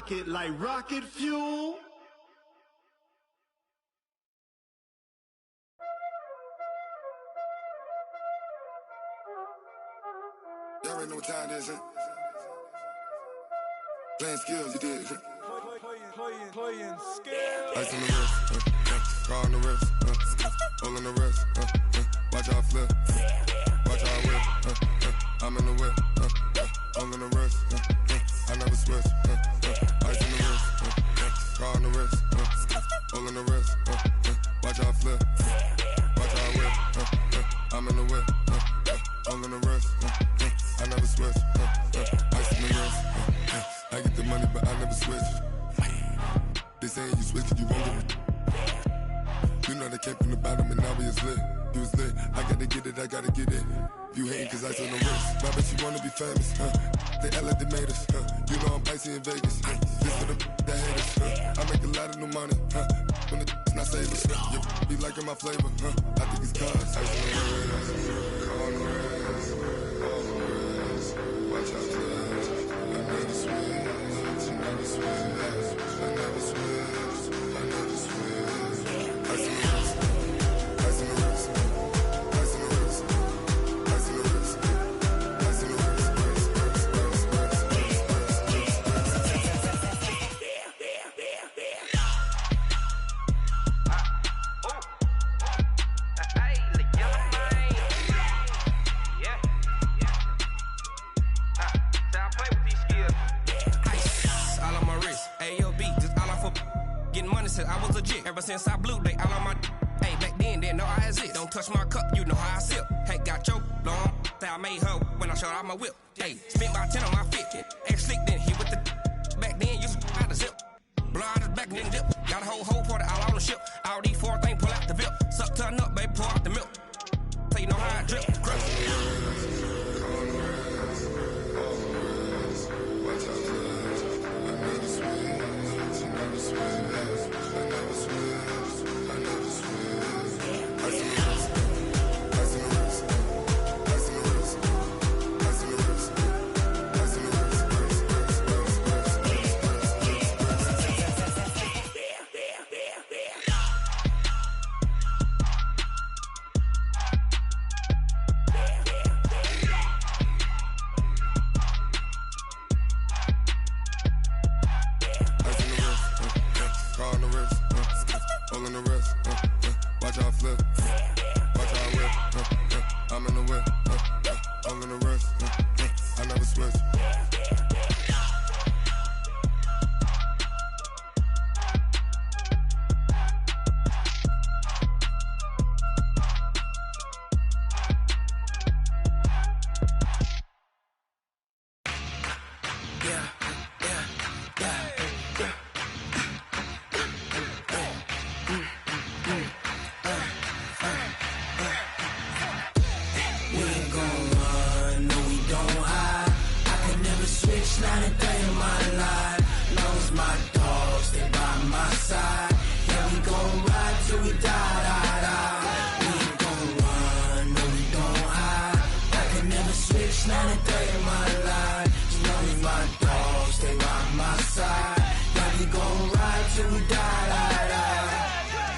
rock it like rocket fuel. Y'all already know what time it is, huh? Playing skills, you did. Playing skills. Ice on the wrist, car on the wrist, all on the wrist, watch how I flip, watch how I whip, I'm in the whip, all on the wrist, I never switch, ice on the wrist, car on the wrist, all on the wrist, watch how I flip, watch how I whip, I'm in the whip, all on the wrist, I never switch, ice on the wrist, I get the money but I never switch. They saying you switch it, you won't get it. You know they came from the bottom and now we is lit. You was lit, I gotta get it, I gotta get it. You hating cause ice on the wrist. I bet you wanna be famous, They act like they made us, You know I'm icy in Vegas, This for the that hate us, I make a lot of new money, When it's not savers, You be liking my flavor, I think it's cause ice on the wrist, on the wrist, on the wrist. Watch out for this, I never switch, I never switch. I never switch, I never switch. Ice on the wrist, ice on the wrist, ice on the wrist, ice on the wrist, ice on the I was legit. Ever since I blew, they all on my hey, back then, didn't know I exist. Don't touch my cup, you know how I sip. Hey, got your long, say I made her when I showed out my whip. Hey, spent about 10 on my fit. Ex slick, then hit with the back then, used to out the zip. Blow out his back and then dip. Got a whole party all on the ship. All these four things, pull out the VIP. Suck, turn up, baby, pour out the milk. So you know how I drip. Crush.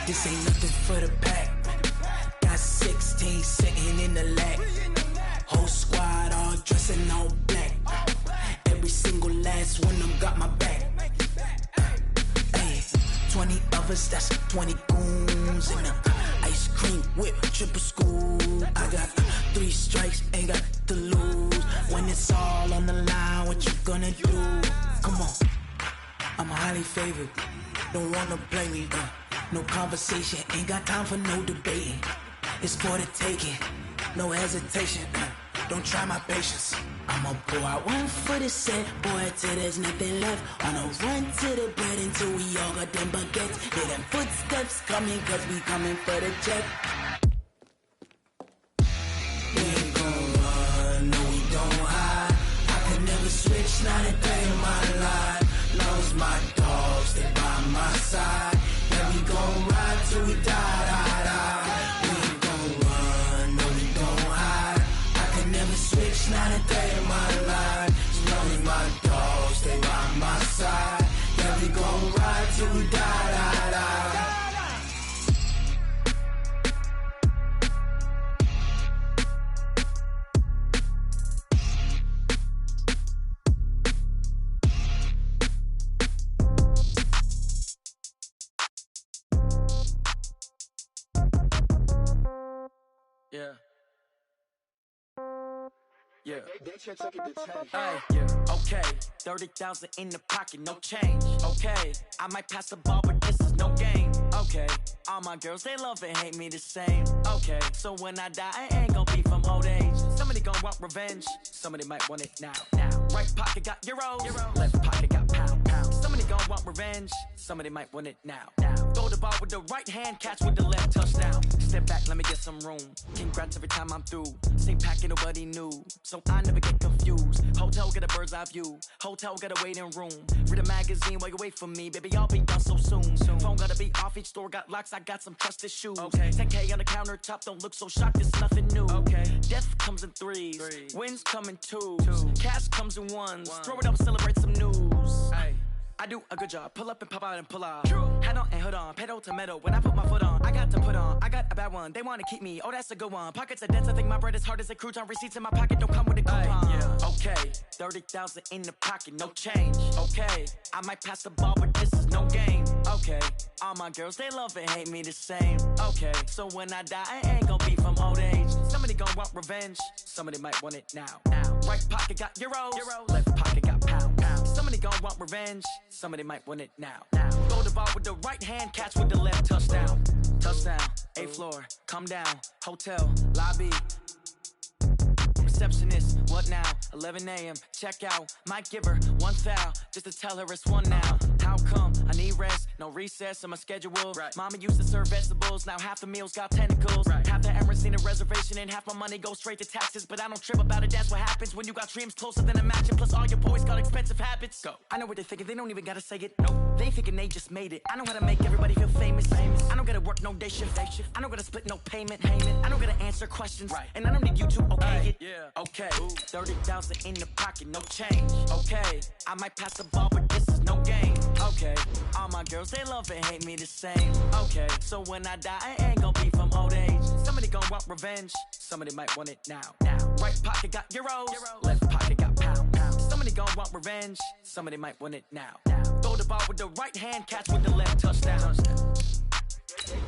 This ain't nothing for the pack. Got 16 sitting in the lap. Whole squad all dressing all black. Every single last one of them got my back. Hey, 20 of us, that's 20 goons. And ice cream whip, triple scoop. I got 3 strikes, ain't got to lose. When it's all on the line, what you gonna do? Come on, I'm highly favored. Don't wanna blame me, no conversation, ain't got time for no debating. It's for the taking, no hesitation. Don't try my patience. I'ma pour out one for the set, boy, till there's nothing left. On a run to the bread until we all got them baguettes. Hear them footsteps coming, cause we coming for the check. We ain't gon' run, no we don't hide. I can never switch, not a day in my life. Lost my dogs, they by my side. Yeah, we gon' ride till we die, die, die. We ain't gon' run, no we don't hide. I can never switch, not a day in my life. As long as my dogs, they by my side. Yeah. Yeah. Hey, yeah. Okay, 30,000 in the pocket, no change. Okay, I might pass the ball, but this is no game. Okay, all my girls, they love and hate me the same. Okay, so when I die, I ain't gonna be from old age. Somebody gonna want revenge, somebody might want it now. Right pocket got euros, left pocket got pound. Somebody gonna want revenge, somebody might want it now. Throw the ball with the right hand, catch with the left, touchdown. Step back, let me get some room. Congrats every time I'm through. Same packet, nobody knew, so I never get confused. Hotel get a bird's eye view. Hotel get a waiting room. Read a magazine while you wait for me, baby. I'll be done so soon. Phone gotta be off. Each store got locks. I got some trusted shoes. Okay. 10K on the countertop. Don't look so shocked. It's nothing new. Okay. Death comes in threes. Wins come in twos. Cash comes in ones. Throw it up, celebrate some news. Hey. I do a good job. Pull up and pop out and pull out. Head on and hood on. Pedal to metal. When I put my foot on, I got to put on. I got a bad one. They want to keep me. Oh, that's a good one. Pockets are dense. I think my bread is hard as a crouton. Receipts in my pocket don't come with a coupon. Yeah. Okay. 30,000 in the pocket. No change. Okay. I might pass the ball, but this is no game. Okay. All my girls, they love and hate me the same. Okay. So when I die, I ain't gonna be from old age. Somebody gonna want revenge. Somebody might want it now. Right pocket got euros. Left pocket got pound. Somebody gonna want revenge. Somebody might want it now. Throw the ball with the right hand, catch with the left, touchdown. Touchdown, 8th floor, come down, hotel, lobby. Receptionist, what now? 11 a.m., check out. Might give her one foul, just to tell her it's one now. How come? I need rest, no recess in my schedule. Right. Mama used to serve vegetables, now half the meals got tentacles. Right. Half the Emirates need a reservation and half my money goes straight to taxes. But I don't trip about it, that's what happens when you got dreams closer than a match. And plus all your boys got expensive habits. Go. I know what they're thinking, they don't even gotta say it. Nope. They thinking they just made it. I know how to make everybody feel famous. I don't gotta work no day shift. I don't gotta split no payment. I don't gotta answer questions. Right. And I don't need you to okay it. Yeah. Okay. 30,000 in the pocket, no change. Okay. I might pass the ball, but this is no game. Okay. All my girls, they love and hate me the same. Okay. So when I die, I ain't gonna be from old age. Somebody gonna want revenge. Somebody might want it now. Right pocket got euros. Left pocket got pound. Somebody gonna want revenge. Somebody might want it now. Throw the ball with the right hand, catch with the left, touchdown. Hey.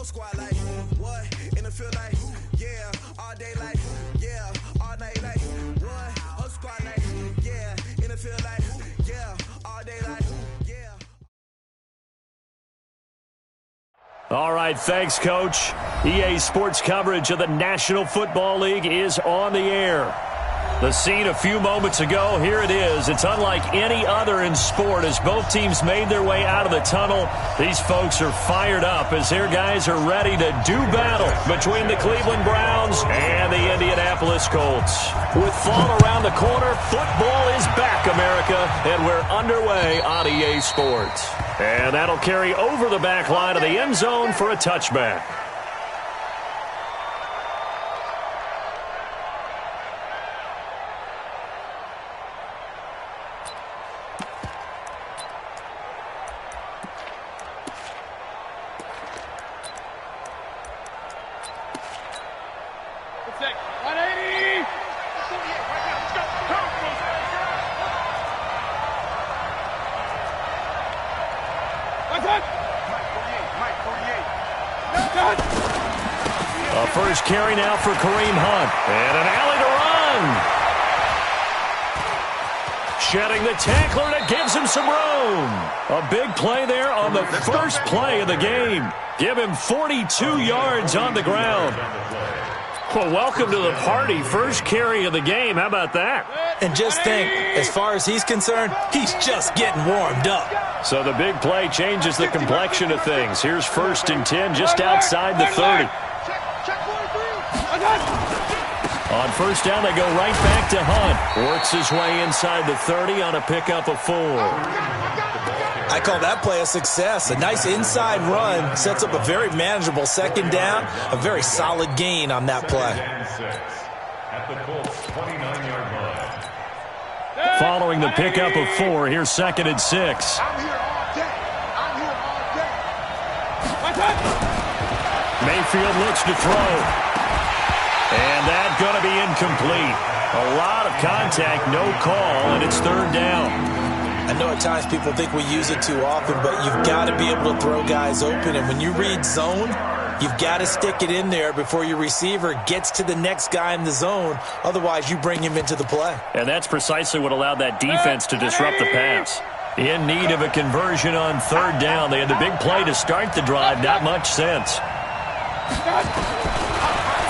Squad like, what? In the field like, yeah, all day like, yeah, all night like, what? Whole squad like, yeah, in the field like, yeah, all day like, yeah. All right, thanks, Coach. EA Sports coverage of the National Football League is on the air. The scene a few moments ago, here it is. It's unlike any other in sport as both teams made their way out of the tunnel. These folks are fired up as their guys are ready to do battle between the Cleveland Browns and the Indianapolis Colts. With fall around the corner, football is back, America, and we're underway on EA Sports. And that'll carry over the back line of the end zone for a touchback. A first carry now for Kareem Hunt. And an alley to run. Shedding the tackler that gives him some room. A big play there on the first play of the game. Give him 42 yards on the ground. Well, welcome to the party. First carry of the game. How about that? And just think, as far as he's concerned, he's just getting warmed up. So the big play changes the complexion of things. Here's 1st and 10 just outside the 30. On first down, they go right back to Hunt. Works his way inside the 30 on a pickup of 4. I call that play a success. A nice inside run sets up a very manageable second down. A very solid gain on that play. At the Colts 29-yard line. following the pickup of 4. Here's 2nd and 6. I'm here all day. I'm here all day. Mayfield looks to throw. And that's going to be incomplete. A lot of contact, no call, and it's 3rd down. I know at times people think we use it too often, but you've got to be able to throw guys open. And when you read zone, you've got to stick it in there before your receiver gets to the next guy in the zone. Otherwise, you bring him into the play. And that's precisely what allowed that defense to disrupt the pass. In need of a conversion on 3rd down. They had the big play to start the drive. Not much sense.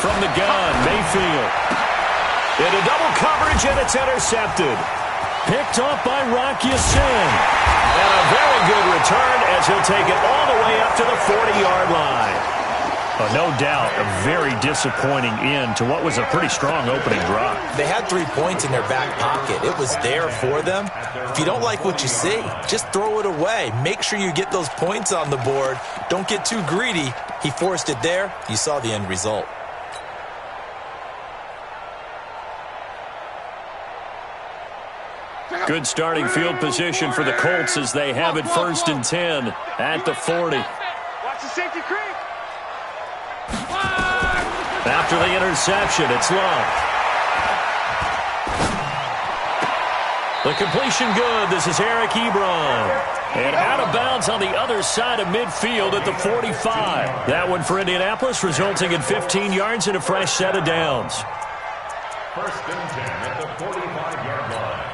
From the gun, Mayfield. Into double coverage, and it's intercepted. Picked off by Rock Ya-Sin. And a very good return as he'll take it all the way up to the 40-yard line. No doubt a very disappointing end to what was a pretty strong opening drive. They had 3 points in their back pocket. It was there for them. If you don't like what you see, just throw it away. Make sure you get those points on the board. Don't get too greedy. He forced it there. You saw the end result. Good starting field position for the Colts as they have it 1st and 10 at the 40. Watch the safety creep. After the interception, it's Love. The completion good. This is Eric Ebron. And out of bounds on the other side of midfield at the 45. That one for Indianapolis, resulting in 15 yards and a fresh set of downs. 1st and 10 at the 45-yard line.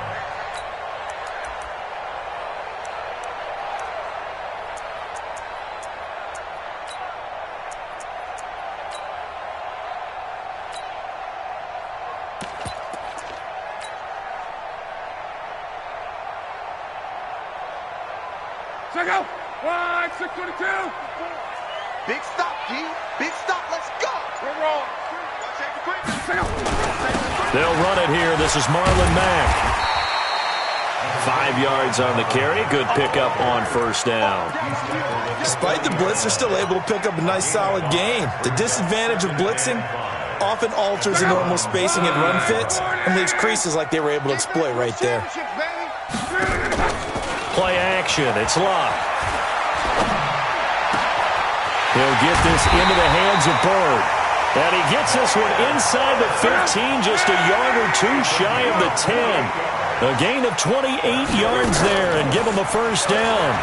Check out. 622. Big stop, G. Big stop. Let's go. We're wrong. They'll run it here. This is Marlon Mack. 5 yards on the carry. Good pickup on 1st down. Despite the blitz, they're still able to pick up a nice, solid gain. The disadvantage of blitzing often alters the normal spacing and run fits and leaves creases like they were able to exploit right there. Play action. It's Locke. He'll get this into the hands of Bird. And he gets this one inside the 15, just a yard or 2 shy of the 10. A gain of 28 yards there and give him a 1st down.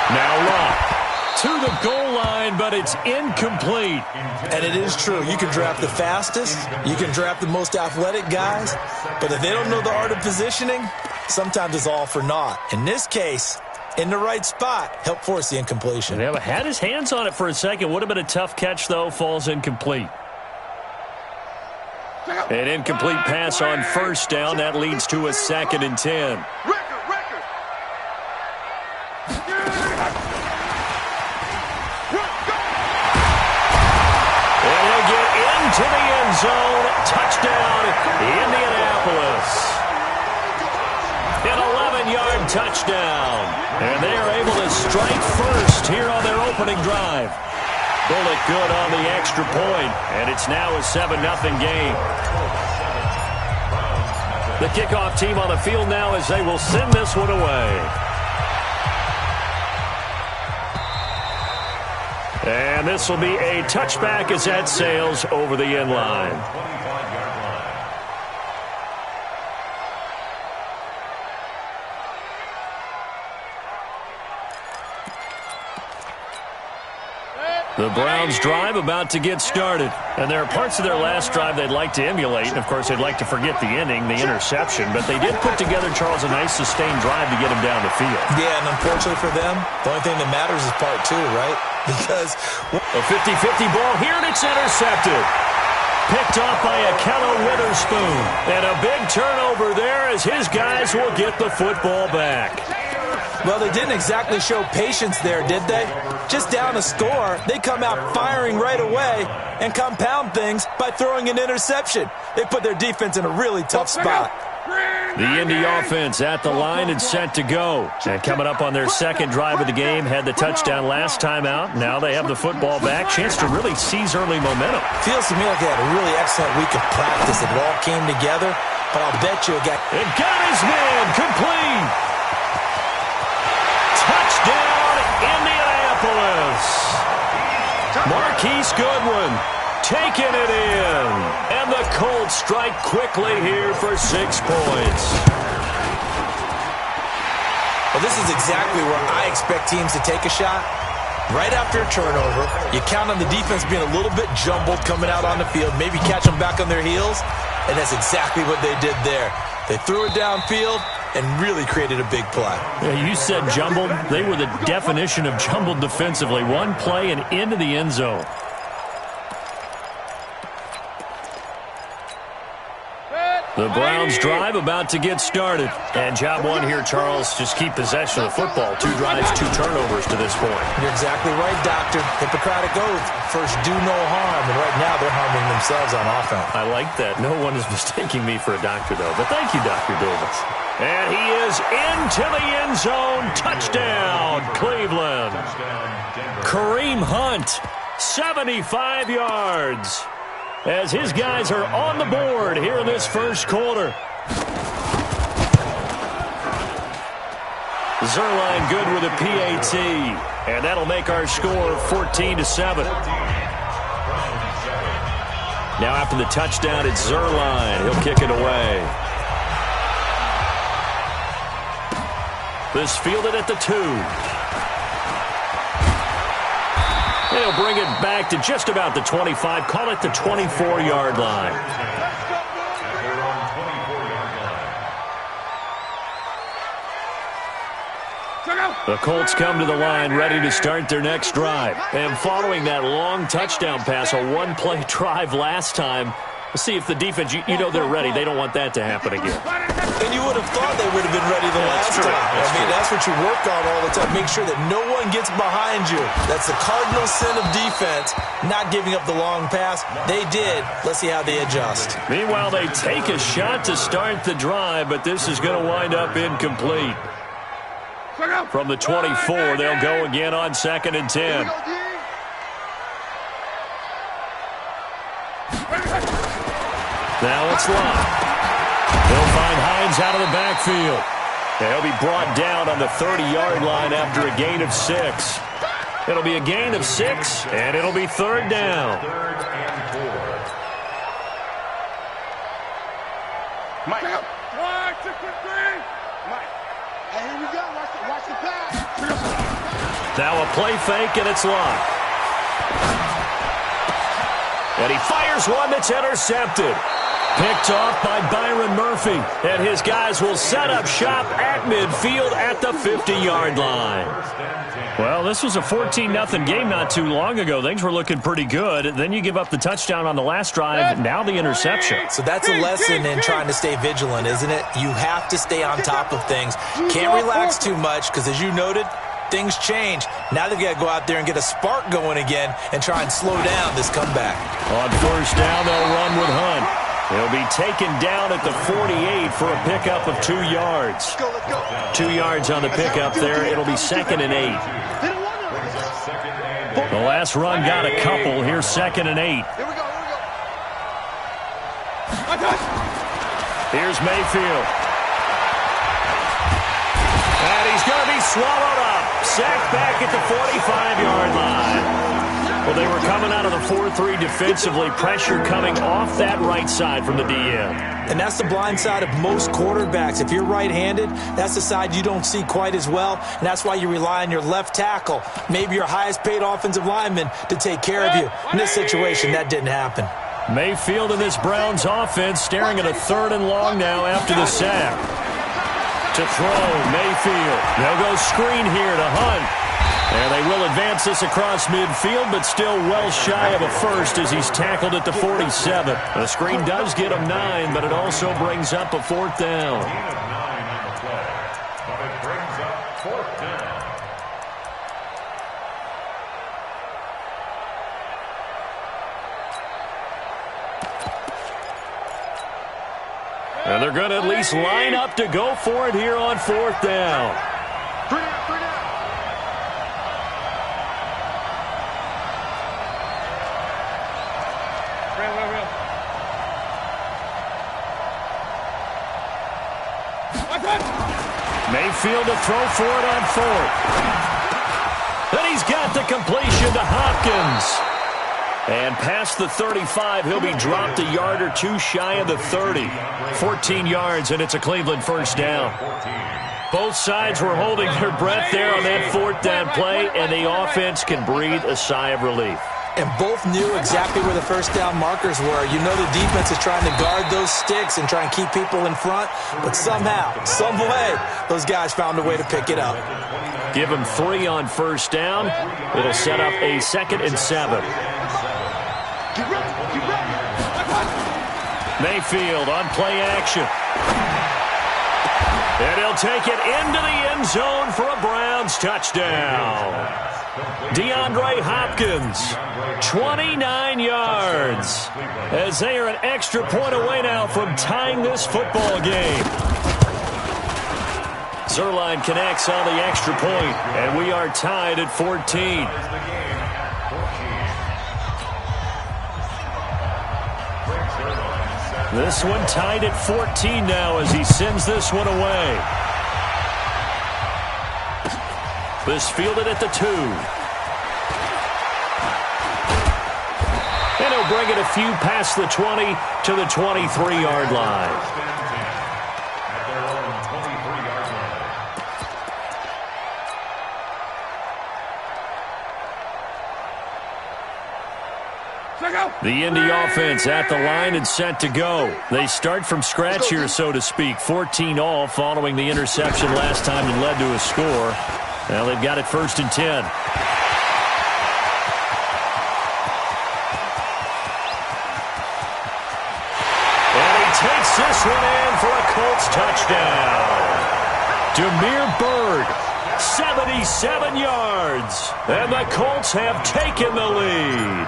Now Locke to the goal line, but it's incomplete. And it is true. You can draft the fastest. You can draft the most athletic guys. But if they don't know the art of positioning, sometimes it's all for naught. In this case, in the right spot, help force the incompletion. Yeah, had his hands on it for a second. Would have been a tough catch, though. Falls incomplete. An incomplete pass on 1st down. That leads to a 2nd and 10. And he'll get into the end zone. Touchdown, Indianapolis. An 11-yard touchdown. And they are able to strike first here on their opening drive. Bullet good on the extra point, and it's now a 7-0 game. The kickoff team on the field now as they will send this one away. And this will be a touchback as that sails over the end line. The Browns drive about to get started. And there are parts of their last drive they'd like to emulate. And, of course, they'd like to forget the ending, the interception. But they did put together, Charles, a nice sustained drive to get him down the field. Yeah, and unfortunately for them, the only thing that matters is part 2, right? Because a 50-50 ball here, and it's intercepted. Picked off by Akello Witherspoon. And a big turnover there as his guys will get the football back. Well, they didn't exactly show patience there, did they? Just down a score, they come out firing right away and compound things by throwing an interception. They put their defense in a really tough spot. The Indy offense at the line and set to go. And coming up on their 2nd drive of the game, had the touchdown last time out. Now they have the football back. Chance to really seize early momentum. Feels to me like they had a really excellent week of practice. It all came together. but I'll bet you it got his man complete. Touchdown, Indianapolis. Marquise Goodwin taking it in. And the Colts strike quickly here for 6 points. Well, this is exactly where I expect teams to take a shot. Right after a turnover, you count on the defense being a little bit jumbled coming out on the field, maybe catch them back on their heels, and that's exactly what they did there. They threw it downfield and really created a big play. Yeah, you said jumbled. They were the definition of jumbled defensively. One play and into the end zone. The Browns drive about to get started. And job one here, Charles, just keep possession of the football. 2 drives, 2 turnovers to this point. You're exactly right, Doctor. Hippocratic oath. First, do no harm. And right now, they're harming themselves on offense. I like that. No one is mistaking me for a doctor, though. But thank you, Dr. Davis. And he is into the end zone. Touchdown, Cleveland. Kareem Hunt, 75 yards. As his guys are on the board here in this first quarter. Zerline good with a PAT. And that'll make our score 14-7. Now after the touchdown, it's Zerline. He'll kick it away. This fielded at the 2. They'll bring it back to just about the 25. Call it the 24-yard line. The Colts come to the line ready to start their next drive. And following that long touchdown pass, a one-play drive last time, let's see if the defense, you know they're ready. They don't want that to happen again. And you would have thought they would have been ready the last time. That's what you work on all the time. Make sure that no one gets behind you. That's the cardinal sin of defense, not giving up the long pass. They did. Let's see how they adjust. Meanwhile, they take a shot to start the drive, but this is going to wind up incomplete. From the 24, they'll go again on 2nd and 10. Now it's Locke. He'll find Hines out of the backfield. He'll be brought down on the 30-yard line after a gain of 6. It'll be a gain of 6, and it'll be 3rd down. Mike. 1, 2, 3. Mike. Hey, here we go. Watch the pass. Now a play fake, and it's Locke. And he fires one that's intercepted. Picked off by Byron Murphy. And his guys will set up shop at midfield at the 50-yard line. Well, this was a 14-0 game not too long ago. Things were looking pretty good. Then you give up the touchdown on the last drive. Now the interception. So that's a lesson in trying to stay vigilant, isn't it? You have to stay on top of things. Can't relax too much because, as you noted, things change. Now they've got to go out there and get a spark going again and try and slow down this comeback. On 1st down, they'll run with Hunt. He'll be taken down at the 48 for a pickup of 2 yards. 2 yards on the pickup there. It'll be 2nd and 8. The last run got a couple. Here's 2nd and 8. Here's Mayfield. And he's going to be swallowed up. Sacked back at the 45-yard line. Well, they were coming out of the 4-3 defensively. Pressure coming off that right side from the DN. And that's the blind side of most quarterbacks. If you're right-handed, that's the side you don't see quite as well. And that's why you rely on your left tackle, maybe your highest-paid offensive lineman, to take care of you. In this situation, that didn't happen. Mayfield in this Browns offense staring at a 3rd and long now after the sack. To throw, Mayfield. They'll go screen here to Hunt. And they will advance this across midfield, but still well shy of a first as he's tackled at the 47. The screen does get him 9, but it also brings up a 4th down. And they're going to at least line up to go for it here on 4th down. Mayfield to throw for it on 4th. Then he's got the completion to Hopkins. And past the 35, he'll be dropped a yard or two shy of the 30. 14 yards, and it's a Cleveland first down. Both sides were holding their breath there on that 4th down play, and the offense can breathe a sigh of relief. And both knew exactly where the first down markers were. You know the defense is trying to guard those sticks and try and keep people in front, but somehow, some way, those guys found a way to pick it up. Give them 3 on first down. It'll set up a 2nd and 7. Mayfield on play action. And he'll take it into the end zone for a Browns touchdown. DeAndre Hopkins, 29 yards, as they are an extra point away now from tying this football game. Zerline connects on the extra point, and we are tied at 14. This one tied at 14 now as he sends this one away. This fielded at the 2. And he'll bring it a few past the 20 to the 23-yard line. The Indy offense at the line and set to go. They start from scratch here, so to speak. 14-all following the interception last time that led to a score. Well, they've got it 1st and 10. And he takes this one in for a Colts touchdown. Damiere Byrd, 77 yards. And the Colts have taken the lead.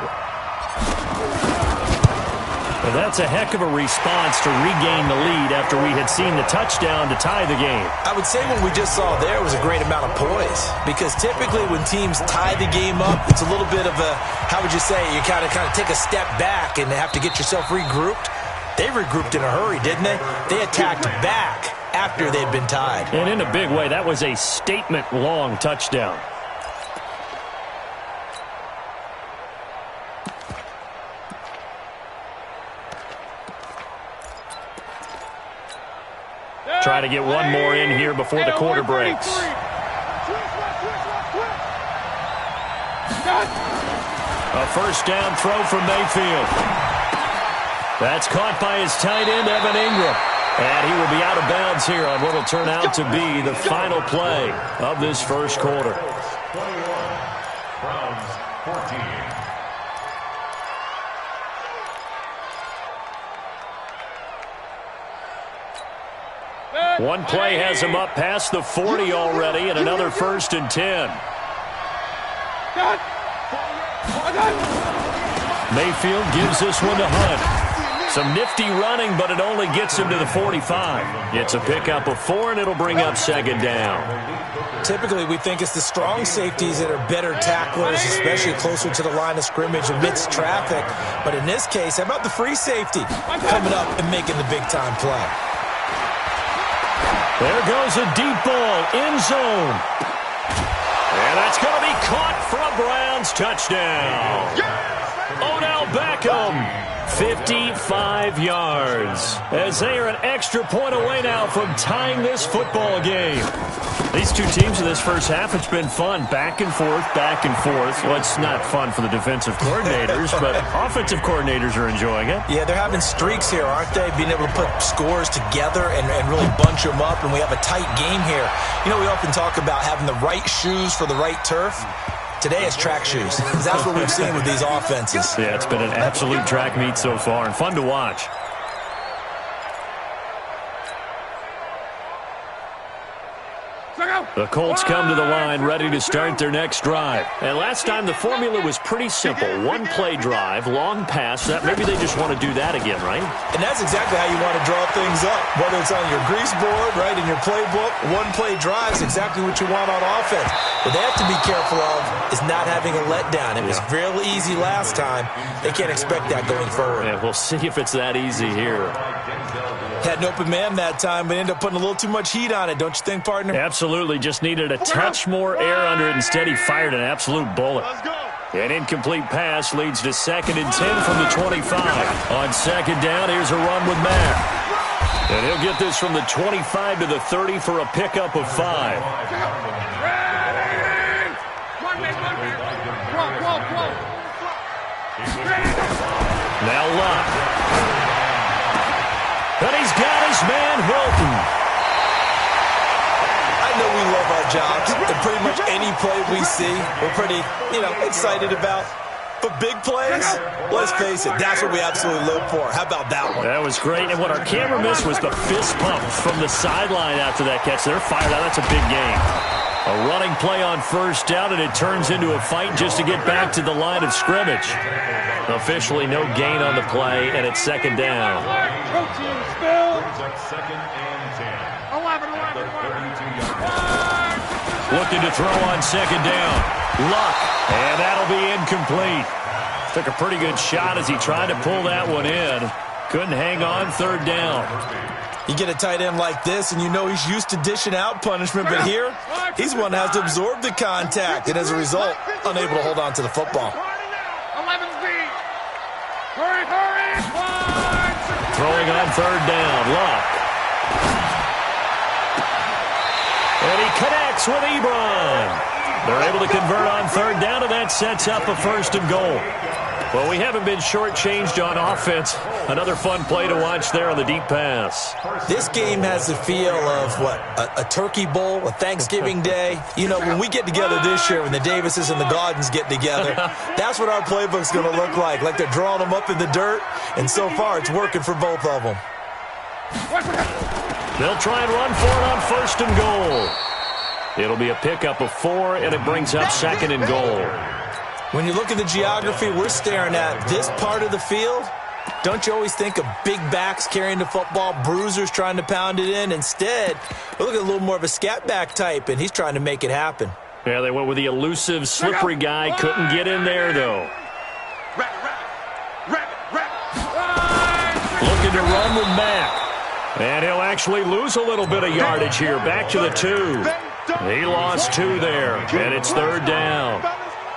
Well, that's a heck of a response to regain the lead after we had seen the touchdown to tie the game. I would say what we just saw there was a great amount of poise, because typically when teams tie the game up, it's a little bit of a, how would you say, you kind of take a step back and have to get yourself regrouped. They regrouped in a hurry, didn't they? They attacked back after they'd been tied. And in a big way, that was a statement-long touchdown. Try to get one more in here before the quarter breaks. A first down throw from Mayfield. That's caught by his tight end, Evan Ingram. And he will be out of bounds here on what will turn out to be the final play of this first quarter. 21, Browns 14. One play has him up past the 40 already, and another 1st and 10. Mayfield gives this one to Hunt. Some nifty running, but it only gets him to the 45. It's a pickup of 4, and it'll bring up 2nd down. Typically, we think it's the strong safeties that are better tacklers, especially closer to the line of scrimmage amidst traffic. But in this case, how about the free safety coming up and making the big-time play? There goes a deep ball, end zone. And that's going to be caught for a Browns touchdown. Odell Beckham, 55 yards. As they are an extra point away now from tying this football game. These two teams in this first half, it's been fun. Back and forth, back and forth. Well, it's not fun for the defensive coordinators, but offensive coordinators are enjoying it. Yeah, they're having streaks here, aren't they? Being able to put scores together and really bunch them up, and we have a tight game here. You know, we often talk about having the right shoes for the right turf. Today is track shoes. That's what we've seen with these offenses. Yeah, it's been an absolute track meet so far, and fun to watch. The Colts come to the line ready to start their next drive. And last time the formula was pretty simple. One play drive, long pass. That maybe they just want to do that again, right? And that's exactly how you want to draw things up. Whether it's on your grease board, right, in your playbook, one play drive is exactly what you want on offense. What they have to be careful of is not having a letdown. It was real easy last time. They can't expect that going forward. Yeah, we'll see if it's that easy here. Had an open man that time, but ended up putting a little too much heat on it, don't you think, partner? Absolutely. Just needed a touch more air under it. Instead, he fired an absolute bullet. An incomplete pass leads to 2nd and 10 from the 25. On 2nd down, here's a run with Mack. And he'll get this from the 25 to the 30 for a pickup of 5. Now Luck. And he's got his man Hilton. I know we love our jobs, and pretty much any play we see, we're pretty, excited about. But big plays, let's face it, that's what we absolutely live for. How about that one? That was great, and what our camera missed was the fist pump from the sideline after that catch. They're fired out. That's a big game. A running play on 1st down, and it turns into a fight just to get back to the line of scrimmage. Officially no gain on the play, and it's 2nd down. Looking to throw on 2nd down. Luck, and that'll be incomplete. Took a pretty good shot as he tried to pull that one in. Couldn't hang on 3rd down. You get a tight end like this, and you know he's used to dishing out punishment, but here, he's one that has to absorb the contact, and as a result, unable to hold on to the football. Throwing on 3rd down, Luck. And he connects with Ebron. They're able to convert on 3rd down, and that sets up a 1st and goal. Well, we haven't been shortchanged on offense. Another fun play to watch there on the deep pass. This game has the feel of, a turkey bowl, a Thanksgiving day. When we get together this year, when the Davises and the Gaudens get together, that's what our playbook's going to look like they're drawing them up in the dirt, and so far it's working for both of them. They'll try and run for it on 1st and goal. It'll be a pickup of 4, and it brings up 2nd and goal. When you look at the geography we're staring at, this part of the field, don't you always think of big backs carrying the football, bruisers trying to pound it in? Instead, we look at a little more of a scat back type, and he's trying to make it happen. Yeah, they went with the elusive, slippery guy. Couldn't get in there, though. Looking to run with Mack. And he'll actually lose a little bit of yardage here. Back to the 2. He lost 2 there, and it's 3rd down.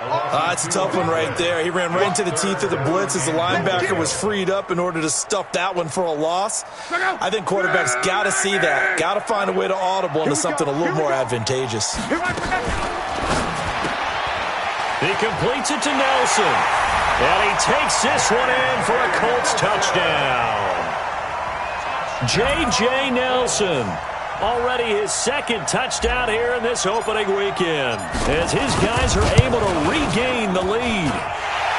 That's a tough one right there. He ran right into the teeth of the blitz as the linebacker was freed up in order to stuff that one for a loss. I think quarterbacks got to see that. Got to find a way to audible into something a little more advantageous. He completes it to Nelson. And he takes this one in for a Colts touchdown. J.J. Nelson. Already his 2nd touchdown here in this opening weekend, as his guys are able to regain the lead.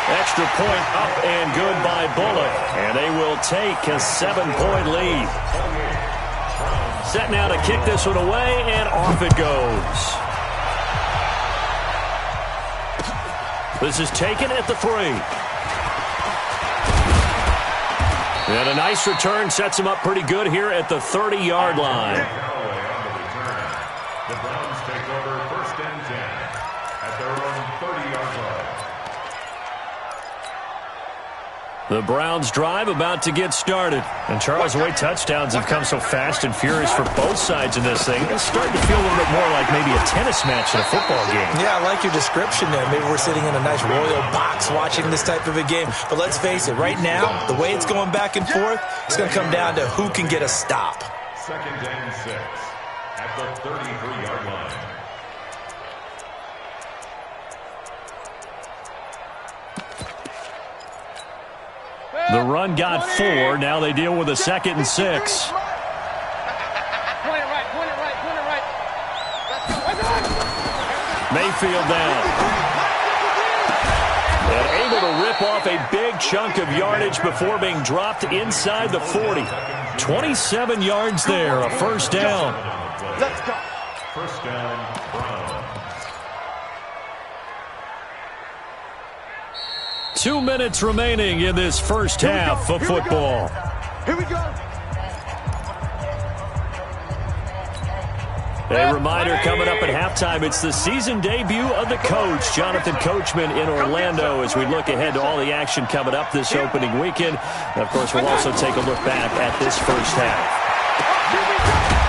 Extra point up and good by Bullock, and they will take a 7-point lead. Set now to kick this one away, and off it goes. This is taken at the 3. And a nice return sets him up pretty good here at the 30-yard line. The Browns take over 1st and 10 at their own 30-yard line. The Browns drive about to get started. And Charles, the way touchdowns have come so fast and furious for both sides in this thing, it's starting to feel a little bit more like maybe a tennis match in a football game. Yeah, I like your description there. Maybe we're sitting in a nice royal box watching this type of a game. But let's face it, right now, the way it's going back and forth, it's going to come down to who can get a stop. 2nd and 6 at the 33-yard line. The run got 4. Now they deal with a 2nd and 6. Mayfield down. And able to rip off a big chunk of yardage before being dropped inside the 40. 27 yards there, a 1st down. Let's go. 1st down, Browns. 2 minutes remaining in this first half of football. Here we go. A reminder coming up at halftime, it's the season debut of the coach, Jonathan Coachman in Orlando, as we look ahead to all the action coming up this opening weekend. And of course, we'll also take a look back at this first half.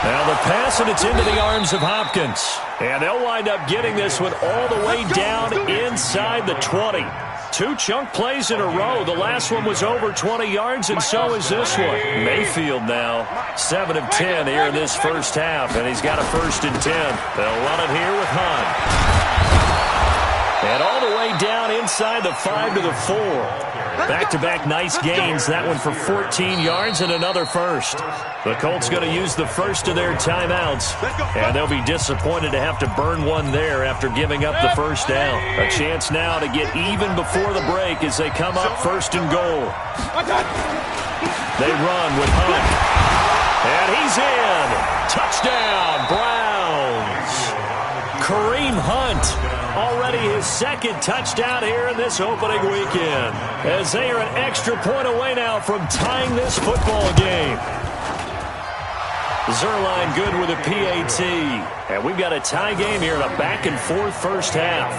Now the pass, and it's into the arms of Hopkins. And they'll wind up getting this one all the way down inside the 20. 2 chunk plays in a row. The last one was over 20 yards, and so is this one. Mayfield now, 7 of 10 here in this first half, and he's got a 1st and 10. They'll run it here with Hunt. And all the way down inside the 5 to the 4. Back-to-back nice gains. That one for 14 yards and another 1st. The Colts going to use the first of their timeouts, and they'll be disappointed to have to burn one there after giving up the first down. A chance now to get even before the break as they come up 1st and goal. They run with Hunt. And he's in. Touchdown, Browns. Kareem Hunt. Already his 2nd touchdown here in this opening weekend, as they are an extra point away now from tying this football game. Zerline good with a PAT. And we've got a tie game here in a back-and-forth first half.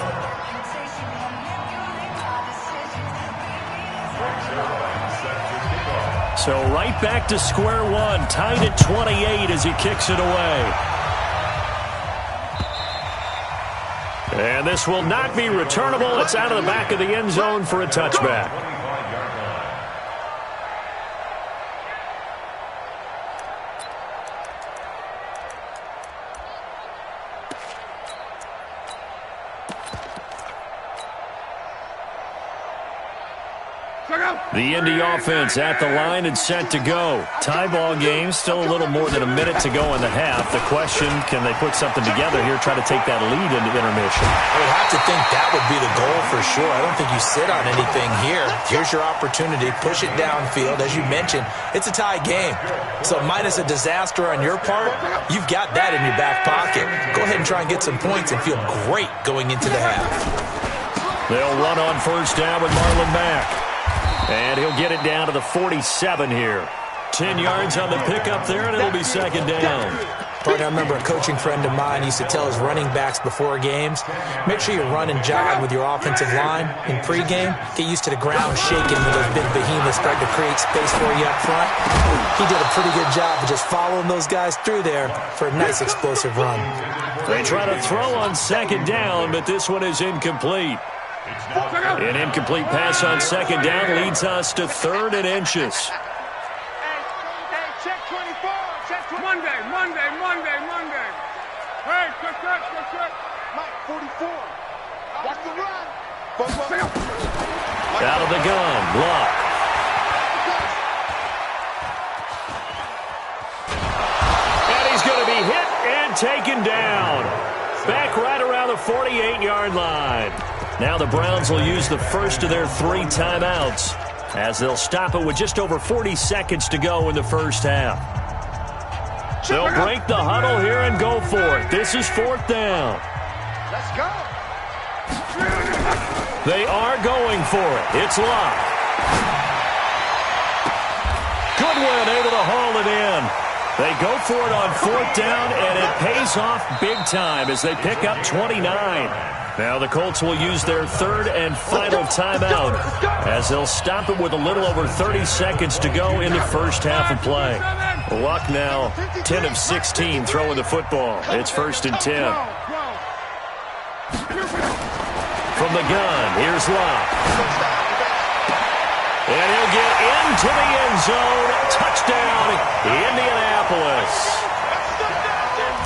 So right back to square one, tied at 28 as he kicks it away. And this will not be returnable. It's out of the back of the end zone for a touchback. The Indy offense at the line and set to go. Tie ball game, still a little more than a minute to go in the half. The question, can they put something together here, try to take that lead into intermission? I would have to think that would be the goal for sure. I don't think you sit on anything here. Here's your opportunity. Push it downfield. As you mentioned, it's a tie game. So minus a disaster on your part, you've got that in your back pocket. Go ahead and try and get some points and feel great going into the half. They'll run on 1st down with Marlon Mack. And he'll get it down to the 47 here. 10 yards on the pickup there, and it'll be 2nd down. Partner, I remember a coaching friend of mine used to tell his running backs before games, make sure you run and jog with your offensive line in pregame. Get used to the ground shaking when those big behemoths start to create space for you up front. He did a pretty good job of just following those guys through there for a nice explosive run. They try to throw on 2nd down, but this one is incomplete. An incomplete pass on 2nd down leads us to 3rd and inches. Hey, check 24. Check Monday. Hey, check. Mike, 44. Watch the run. Out of the gun, block. And he's going to be hit and taken down. Back right around the 48-yard line. Now the Browns will use the first of their 3 timeouts as they'll stop it with just over 40 seconds to go in the first half. They'll break the huddle here and go for it. This is 4th down. Let's go. They are going for it. It's locked. Goodwin able to haul it in. They go for it on 4th down, and it pays off big time as they pick up 29. Now the Colts will use their 3rd and final timeout as they'll stop it with a little over 30 seconds to go in the first half of play. Luck now, 10 of 16 throwing the football. It's 1st and 10. From the gun, here's Luck. And he'll get into the end zone. Touchdown, Indianapolis.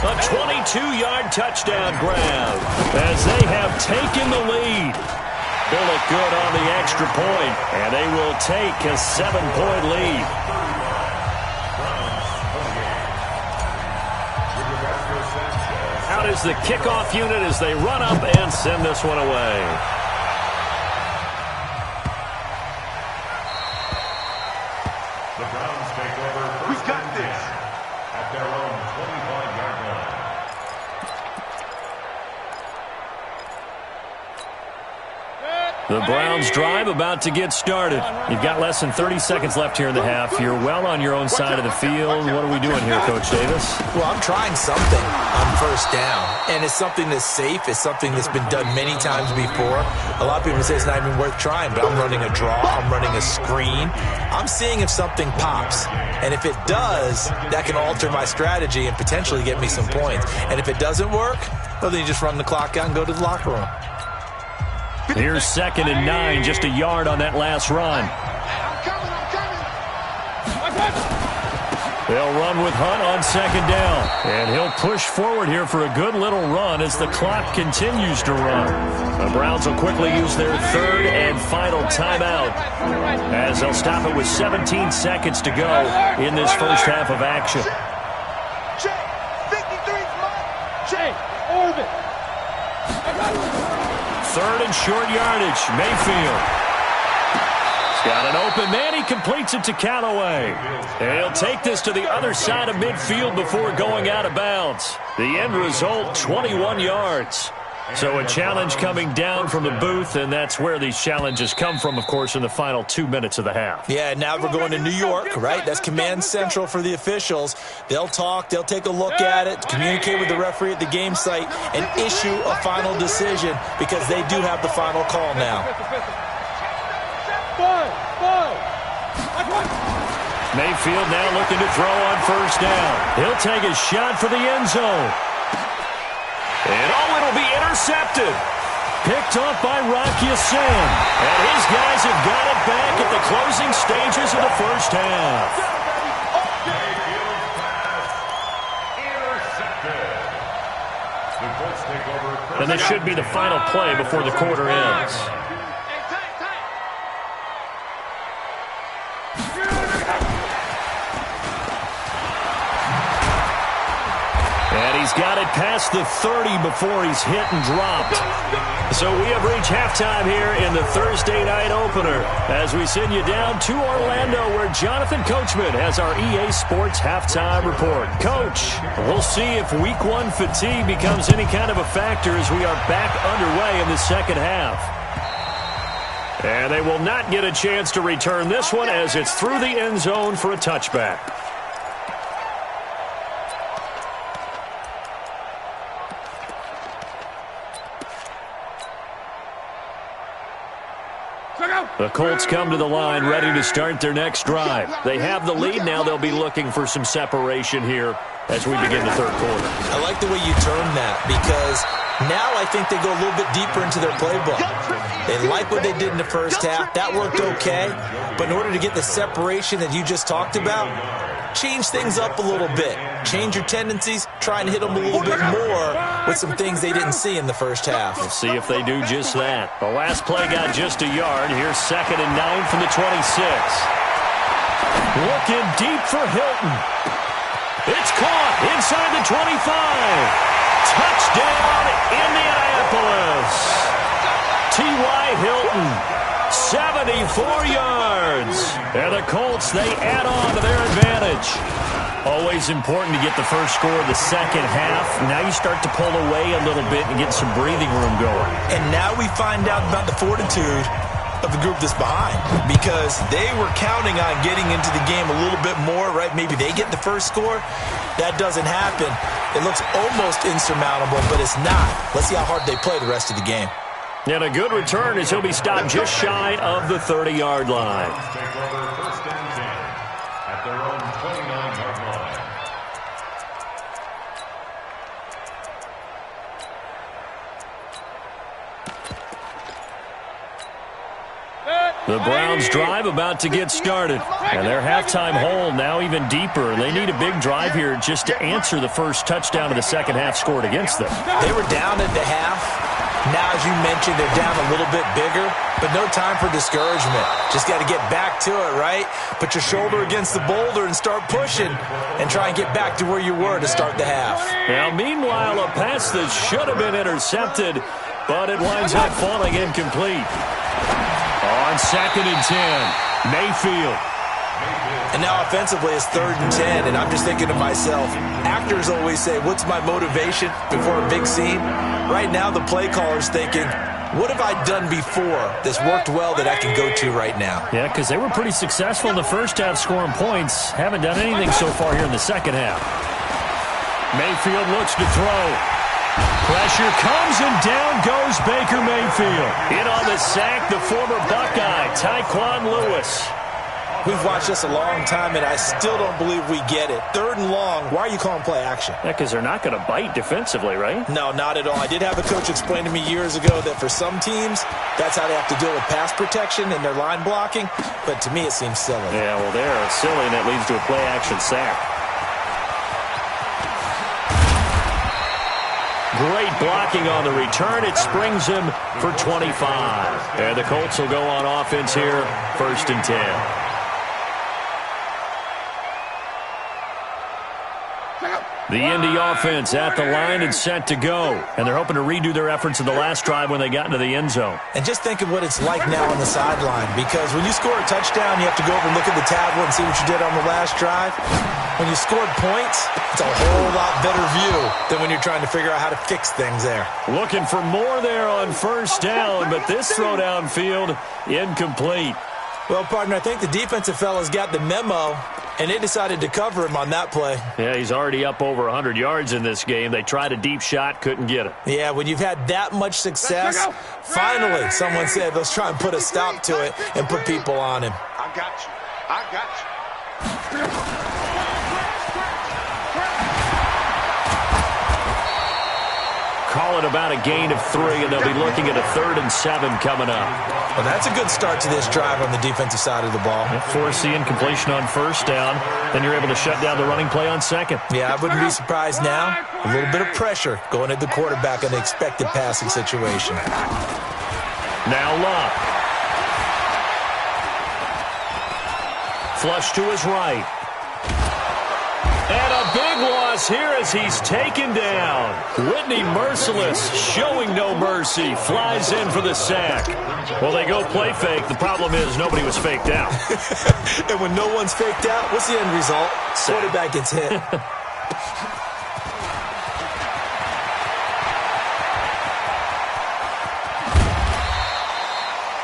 A 22-yard touchdown grab as they have taken the lead. Bullock good on the extra point, and they will take a 7-point lead. Out is the kickoff unit as they run up and send this one away. The Browns take over. We got this. At their own 25-yard line. The Browns drive about to get started. You've got less than 30 seconds left here in the half. You're well on your own side of the field. What are we doing here, Coach Davis? Well, I'm trying something on first down, and it's something that's safe. It's something that's been done many times before. A lot of people say it's not even worth trying, but I'm running a draw. I'm running a screen. I'm seeing if something pops, and if it does, that can alter my strategy and potentially get me some points. And if it doesn't work, well, then you just run the clock out and go to the locker room. Here's 2nd and 9, just a yard on that last run. They'll run with Hunt on 2nd down. And he'll push forward here for a good little run as the clock continues to run. The Browns will quickly use their 3rd and final timeout as they'll stop it with 17 seconds to go in this first half of action. Jay, 53's mine. Jay, orbit. 3rd and short yardage. Mayfield. He's got an open man. He completes it to Callaway. And he'll take this to the other side of midfield before going out of bounds. The end result, 21 yards. So a challenge coming down from the booth, and that's where these challenges come from, of course, in the final 2 minutes of the half. Yeah, now we're going to New York, right? That's command central for the officials. They'll talk, they'll take a look at it, communicate with the referee at the game site, and issue a final decision because they do have the final call now. Mayfield now looking to throw on first down. He'll take a shot for the end zone. And it'll be intercepted. Picked off by Rocky Sin. And his guys have got it back at the closing stages of the first half. And this should be the final play before the quarter ends. And he's got it past the 30 before he's hit and dropped. So we have reached halftime here in the Thursday night opener as we send you down to Orlando where Jonathan Coachman has our EA Sports halftime report. Coach, we'll see if Week 1 fatigue becomes any kind of a factor as we are back underway in the second half. And they will not get a chance to return this one as it's through the end zone for a touchback. The Colts come to the line ready to start their next drive. They have the lead. Now they'll be looking for some separation here as we begin the third quarter. I like the way you term that because now I think they go a little bit deeper into their playbook. They like what they did in the first half. That worked okay. But in order to get the separation that you just talked about, change things up a little bit. Change your tendencies. Try and hit them a little bit more with some things they didn't see in the first half. We'll see if they do just that. The last play got just a yard. Here's 2nd and 9 from the 26. Looking deep for Hilton. It's caught inside the 25. Touchdown, Indianapolis. T.Y. Hilton, 74 yards. And the Colts, they add on to their advantage. Always important to get the first score of the second half. Now you start to pull away a little bit and get some breathing room going. And now we find out about the fortitude of the group that's behind because they were counting on getting into the game a little bit more, right? Maybe they get the first score. That doesn't happen. It looks almost insurmountable, but it's not. Let's see how hard they play the rest of the game. And a good return as he'll be stopped just shy of the 30-yard line. First and 10 at their own 29-yard line. The Browns drive about to get started. And their halftime hole now even deeper. They need a big drive here just to answer the first touchdown of the second half scored against them. They were down at the half. Now, as you mentioned, they're down a little bit bigger, but no time for discouragement. Just got to get back to it, right? Put your shoulder against the boulder and start pushing and try and get back to where you were to start the half. Now, meanwhile, a pass that should have been intercepted, but it winds up falling incomplete. On 2nd and 10, Mayfield. And now offensively it's 3rd and 10, and I'm just thinking to myself, actors always say, what's my motivation before a big scene? Right now the play caller's thinking, What have I done before that's worked well that I can go to right now? Yeah, because they were pretty successful in the first half scoring points. Haven't done anything so far here in the second half. Mayfield looks to throw. Pressure comes and down goes Baker Mayfield. In on the sack, the former Buckeye, Tyquan Lewis. We've watched this a long time, and I still don't believe we get it. 3rd and long, why are you calling play action? Yeah, because they're not going to bite defensively, right? No, not at all. I did have a coach explain to me years ago that for some teams, that's how they have to deal with pass protection and their line blocking. But to me, it seems silly. Yeah, well, they're silly, and that leads to a play action sack. Great blocking on the return. It springs him for 25. And the Colts will go on offense here, 1st and 10. The Indy offense at the line and set to go. And they're hoping to redo their efforts in the last drive when they got into the end zone. And just think of what it's like now on the sideline. Because when you score a touchdown, you have to go over and look at the tablet and see what you did on the last drive. When you scored points, it's a whole lot better view than when you're trying to figure out how to fix things there. Looking for more there on 1st down, but this throw downfield incomplete. Well, partner, I think the defensive fellas got the memo, and they decided to cover him on that play. Yeah, he's already up over 100 yards in this game. They tried a deep shot, couldn't get it. Yeah, when you've had that much success, finally someone said, let's try and put a stop to it and put people on him. I got you. I got you. Call it about a gain of 3, and they'll be looking at a 3rd and 7 coming up. Well, that's a good start to this drive on the defensive side of the ball. Force the incompletion on 1st down, then you're able to shut down the running play on 2nd. Yeah, I wouldn't be surprised now. A little bit of pressure going at the quarterback in the expected passing situation. Now Love. Flush to his right. And a big loss here as he's taken down. Whitney Merciless showing no mercy. Flies in for the sack. Well, they go play fake. The problem is nobody was faked out. And when no one's faked out, what's the end result? Quarterback gets hit.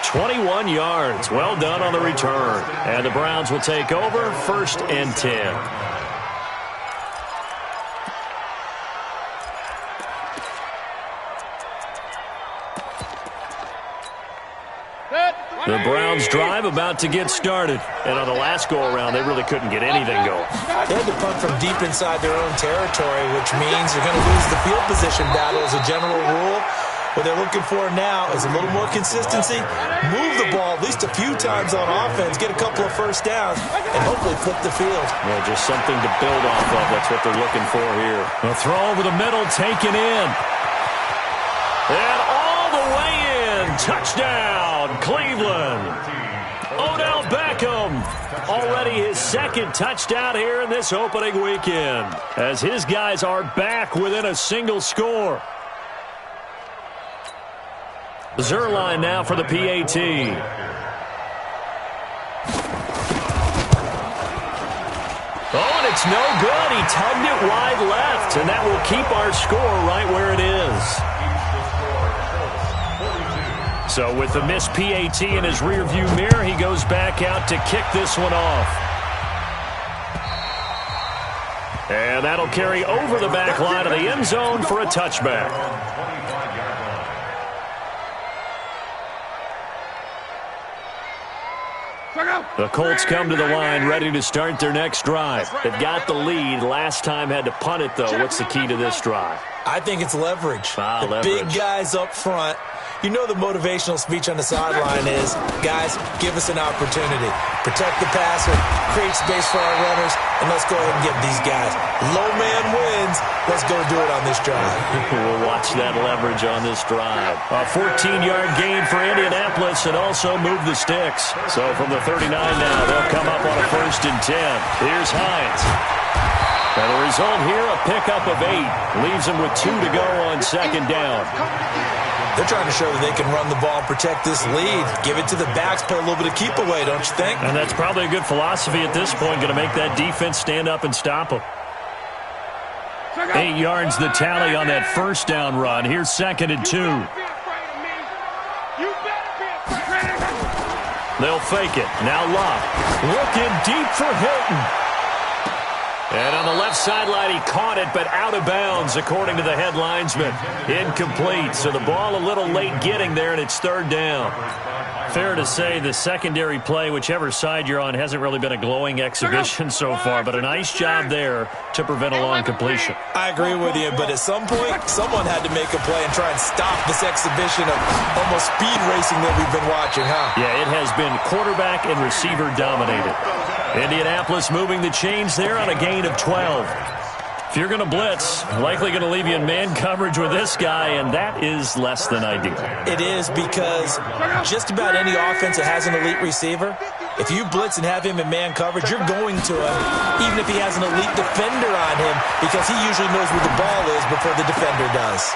21 yards. Well done on the return. And the Browns will take over, 1st and 10. The Browns drive about to get started. And on the last go-around, they really couldn't get anything going. They had to punt from deep inside their own territory, which means they're going to lose the field position battle as a general rule. What they're looking for now is a little more consistency, move the ball at least a few times on offense, get a couple of 1st downs, and hopefully flip the field. Well, just something to build off of. That's what they're looking for here. A throw over the middle, taken in. And all the way in. Touchdown, Cleveland. Odell Beckham, already his 2nd touchdown here in this opening weekend, as his guys are back within a single score. Zerline now for the PAT. Oh, and it's no good. He tugged it wide left, and that will keep our score right where it is. So with the missed PAT in his rearview mirror, he goes back out to kick this one off. And that'll carry over the back line of the end zone for a touchback. The Colts come to the line ready to start their next drive. They've got the lead. Last time had to punt it, though. What's the key to this drive? I think it's leverage. Leverage. Big guys up front. You know the motivational speech on the sideline is, guys, give us an opportunity. Protect the passer, create space for our runners, and let's go ahead and get these guys. Low man wins. Let's go do it on this drive. We'll watch that leverage on this drive. A 14-yard gain for Indianapolis and also move the sticks. So from the 39 now, they'll come up on a 1st and 10. Here's Hines. And the result here, a pickup of 8. Leaves them with 2 to go on 2nd down. They're trying to show that they can run the ball and protect this lead. Give it to the backs, play a little bit of keep away, don't you think? And that's probably a good philosophy at this point, going to make that defense stand up and stop them. 8 yards the tally on that 1st down run. Here's 2nd and 2. They'll fake it. Now Love. Looking deep for Hilton. And on the left sideline, he caught it, but out of bounds, according to the head linesman. Incomplete, so the ball a little late getting there, and it's third down. Fair to say the secondary play, whichever side you're on, hasn't really been a glowing exhibition so far, but a nice job there to prevent a long completion. I agree with you, but at some point, someone had to make a play and try and stop this exhibition of almost speed racing that we've been watching, huh? Yeah, it has been quarterback and receiver dominated. Indianapolis moving the chains there on a gain of 12. If you're going to blitz, likely going to leave you in man coverage with this guy, and that is less than ideal. It is, because just about any offense that has an elite receiver, if you blitz and have him in man coverage, you're going to him, even if he has an elite defender on him, because he usually knows where the ball is before the defender does.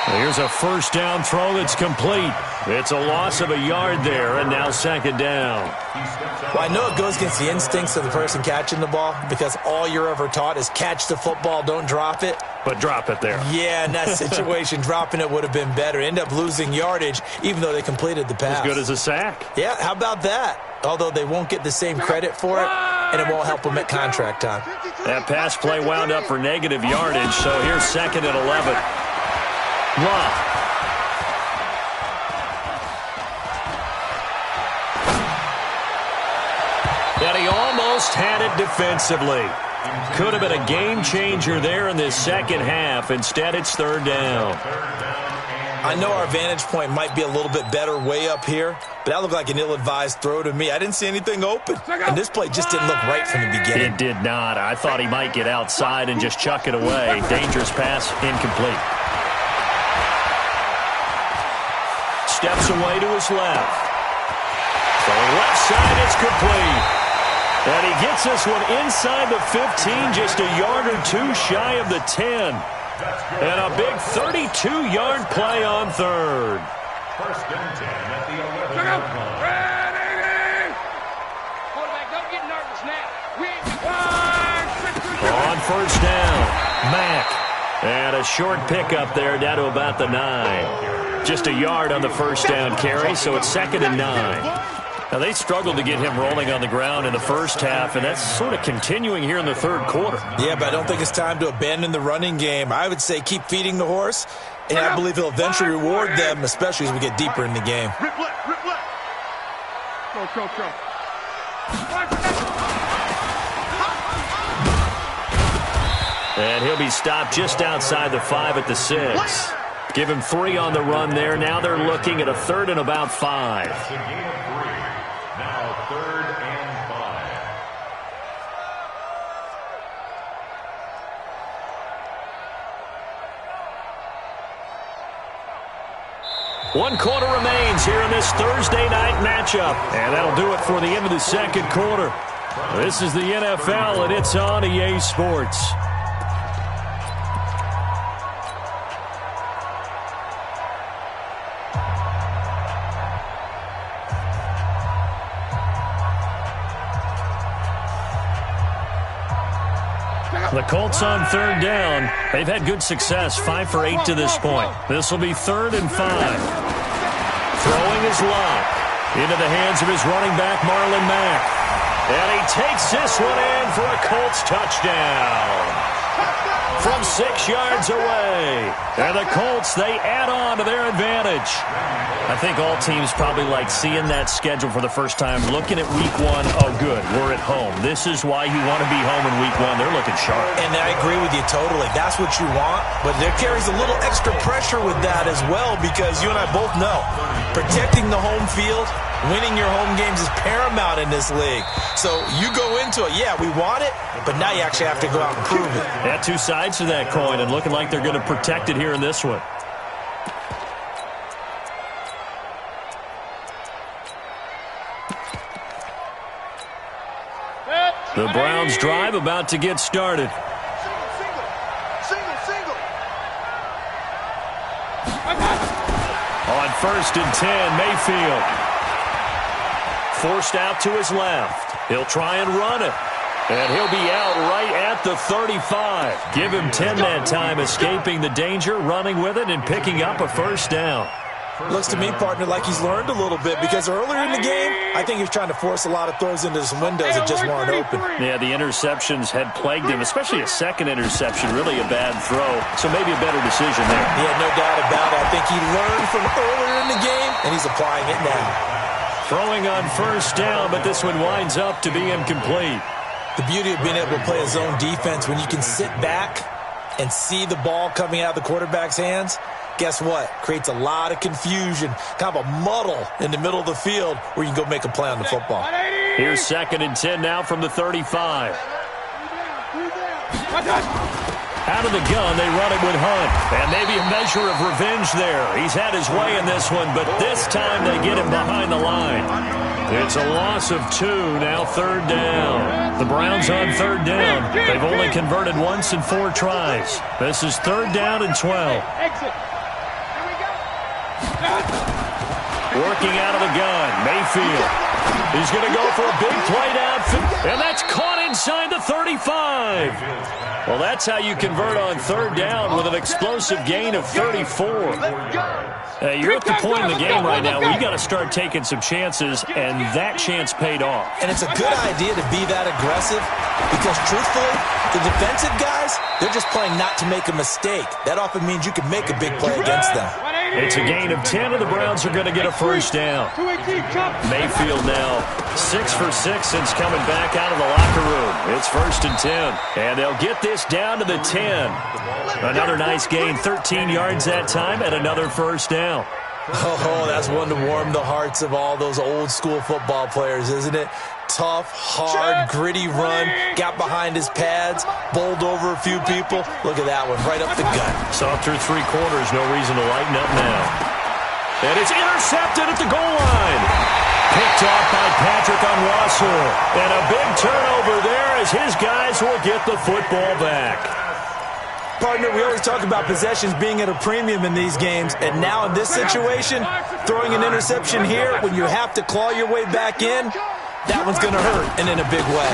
Here's a first down throw that's complete. It's a loss of a yard there, and now second down. Well, I know it goes against the instincts of the person catching the ball, because all you're ever taught is catch the football, don't drop it. But drop it there. Yeah, in that situation, dropping it would have been better. End up losing yardage, even though they completed the pass. As good as a sack. Yeah, how about that? Although they won't get the same credit for it, and it won't help them at contract time. That pass play wound up for negative yardage, so here's second and 11. Love. And he almost had it defensively. Could have been a game changer there in this second half. Instead, it's third down. I know our vantage point might be a little bit better way up here, but that looked like an ill-advised throw to me. I didn't see anything open, and this play just didn't look right from the beginning. It did not. I thought he might get outside and just chuck it away. Dangerous pass, incomplete. Steps away to his left. So left side, it's complete. And he gets this one inside the 15, just a yard or two shy of the 10. And a big 32-yard play on third. First and 10 at the 11-yard line. Quarterback, don't get nervous now. On first down, Mack. And a short pickup there down to about the 9. Just a yard on the first down carry, so it's second and 9. Now, they struggled to get him rolling on the ground in the first half, and that's sort of continuing here in the third quarter. Yeah, but I don't think it's time to abandon the running game. I would say keep feeding the horse, and I believe he'll eventually reward them, especially as we get deeper in the game. Rip left. Go. And he'll be stopped just outside the 5 at the 6. Give him 3 on the run there. Now they're looking at a third and about 5. It's a gain of 3. Now third and 5. 1 quarter remains here in this Thursday night matchup. And that'll do it for the end of the second quarter. This is the NFL, and it's on EA Sports. The Colts on third down. They've had good success, 5 for 8 to this point. This will be third and 5. Throwing his lock into the hands of his running back, Marlon Mack. And he takes this one in for a Colts touchdown. From 6 yards away. And the Colts, they add on to their advantage. I think all teams probably like seeing that schedule for the first time, looking at week 1. Oh, good, we're at home. This is why you want to be home in week 1. They're looking sharp. And I agree with you totally. That's what you want, but there carries a little extra pressure with that as well, because you and I both know protecting the home field, winning your home games is paramount in this league. So you go into it, yeah, we want it, but now you actually have to go out and prove it. Yeah, 2 sides to that coin, and looking like they're going to protect it here in this one. The Browns drive about to get started. Single. On first and 10, Mayfield. Forced out to his left. He'll try and run it. And he'll be out right at the 35. Give him 10 that time, escaping the danger, running with it, and picking up a first down. Looks to me, partner, like he's learned a little bit because earlier in the game, I think he was trying to force a lot of throws into some windows that just weren't open. Yeah, the interceptions had plagued him, especially a second interception, really a bad throw. So maybe a better decision there. Yeah, no doubt about it. I think he learned from earlier in the game, and he's applying it now. Throwing on first down, but this one winds up to be incomplete. The beauty of being able to play a zone defense when you can sit back and see the ball coming out of the quarterback's hands, guess what? Creates a lot of confusion, kind of a muddle in the middle of the field where you can go make a play on the football. Here's 2nd and 10 now from the 35. Out of the gun, they run it with Hunt. And maybe a measure of revenge there. He's had his way in this one, but this time they get him behind the line. It's a loss of 2, now 3rd down. The Browns on 3rd down. They've only converted once in 4 tries. This is 3rd down and 12. Working out of the gun, Mayfield. He's going to go for a big play downfield, and that's caught inside the 35. Well, that's how you convert on 3rd down with an explosive gain of 34. You're at the point in the game right now where you got to start taking some chances, and that chance paid off. And it's a good idea to be that aggressive because, truthfully, the defensive guys, they're just playing not to make a mistake. That often means you can make a big play against them. It's a gain of 10, and the Browns are going to get a first down. Mayfield now 6 for 6 since coming back out of the locker room. It's 1st and 10, and they'll get this down to the 10. Another nice gain, 13 yards that time, and another first down. Oh, that's one to warm the hearts of all those old-school football players, isn't it? Tough, hard, gritty run, got behind his pads, bowled over a few people. Look at that one, right up the gut. Softer 3 quarters, no reason to lighten up now. And it's intercepted at the goal line. Picked off by Patrick on Russell. And a big turnover there as his guys will get the football back. Partner, we always talk about possessions being at a premium in these games, and now in this situation, throwing an interception here when you have to claw your way back in, that one's going to hurt, and in a big way.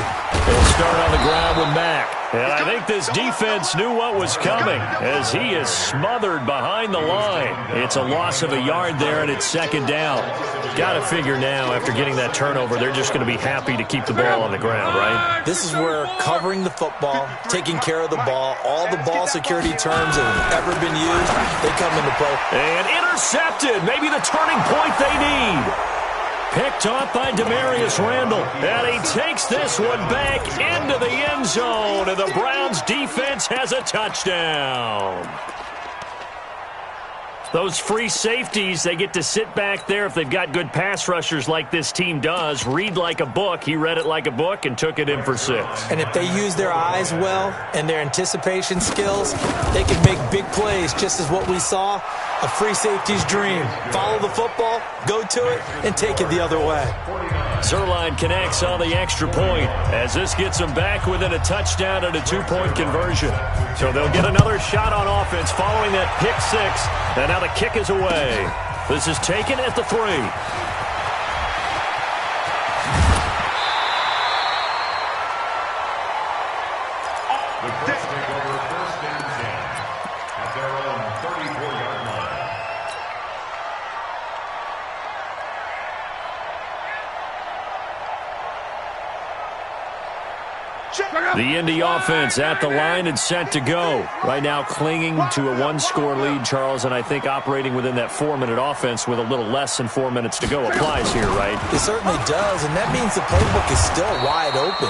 They'll start on the ground with Mack. And I think this defense knew what was coming as he is smothered behind the line. It's a loss of a yard there, and it's 2nd down. Got to figure now, after getting that turnover, they're just going to be happy to keep the ball on the ground, right? This is where covering the football, taking care of the ball, all the ball security terms that have ever been used, they come into play. And intercepted, maybe the turning point they need. Picked off by Demarius Randall. And he takes this one back into the end zone. And the Browns defense has a touchdown. Those free safeties, they get to sit back there if they've got good pass rushers like this team does. Read like a book. He read it like a book and took it in for 6. And if they use their eyes well and their anticipation skills, they can make big plays, just as what we saw. A free safety's dream. Follow the football, go to it, and take it the other way. Zuerlein connects on the extra point as this gets them back within a touchdown and a 2-point conversion. So they'll get another shot on offense following that pick 6. And now the kick is away. This is taken at the 3. The Indy offense at the line and set to go. Right now clinging to a 1-score lead, Charles, and I think operating within that 4-minute offense with a little less than 4 minutes to go applies here, right? It certainly does, and that means the playbook is still wide open.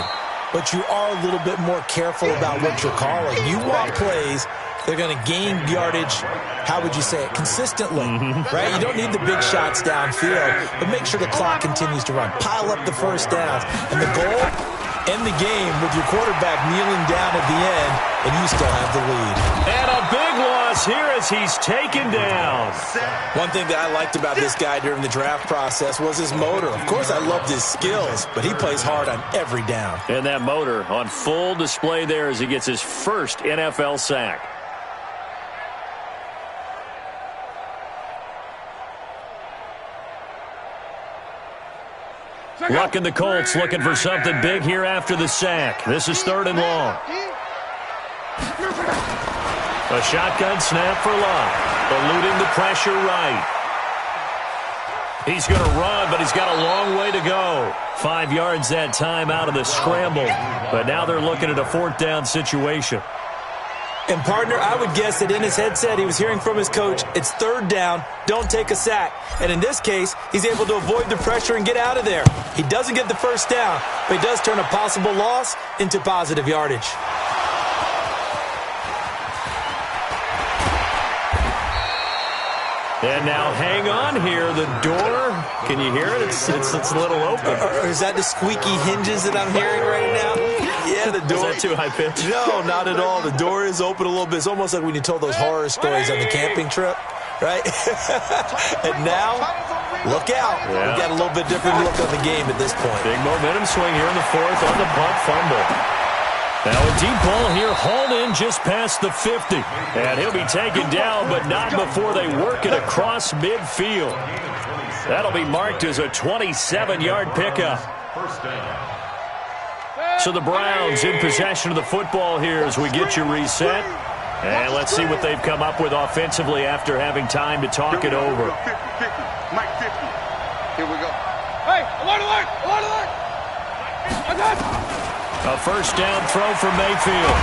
But you are a little bit more careful about what you're calling. You want plays they're going to gain yardage, how would you say it, consistently, right? You don't need the big shots downfield, but make sure the clock continues to run. Pile up the first downs. And the goal, end the game with your quarterback kneeling down at the end, and you still have the lead. And a big loss here as he's taken down. One thing that I liked about this guy during the draft process was his motor. Of course, I loved his skills, but he plays hard on every down. And that motor on full display there as he gets his first NFL sack. Luck and the Colts looking for something big here after the sack. This is 3rd and long. A shotgun snap for Luck. Eluding the pressure right. He's going to run, but he's got a long way to go. 5 yards that time out of the scramble. But now they're looking at a 4th down situation. And, partner, I would guess that in his headset he was hearing from his coach, it's 3rd down, don't take a sack. And in this case, he's able to avoid the pressure and get out of there. He doesn't get the 1st down, but he does turn a possible loss into positive yardage. And now hang on here. The door, can you hear it? It's a little open. Or is that the squeaky hinges that I'm hearing right now? Yeah, the door. Is that too high pitch? No, not at all. The door is open a little bit. It's almost like when you told those horror stories on the camping trip, right? And now, look out. Yeah. We got a little bit different look on the game at this point. Big momentum swing here in the 4th on the punt fumble. Now a deep ball here, hauled in just past the 50. And he'll be taken down, but not before they work it across midfield. That'll be marked as a 27-yard pickup. So the Browns in possession of the football here as we get you reset. And let's see what they've come up with offensively after having time to talk it over. 50, 50. Mike 50. Here we go. Hey, alert! A 1st down throw for Mayfield.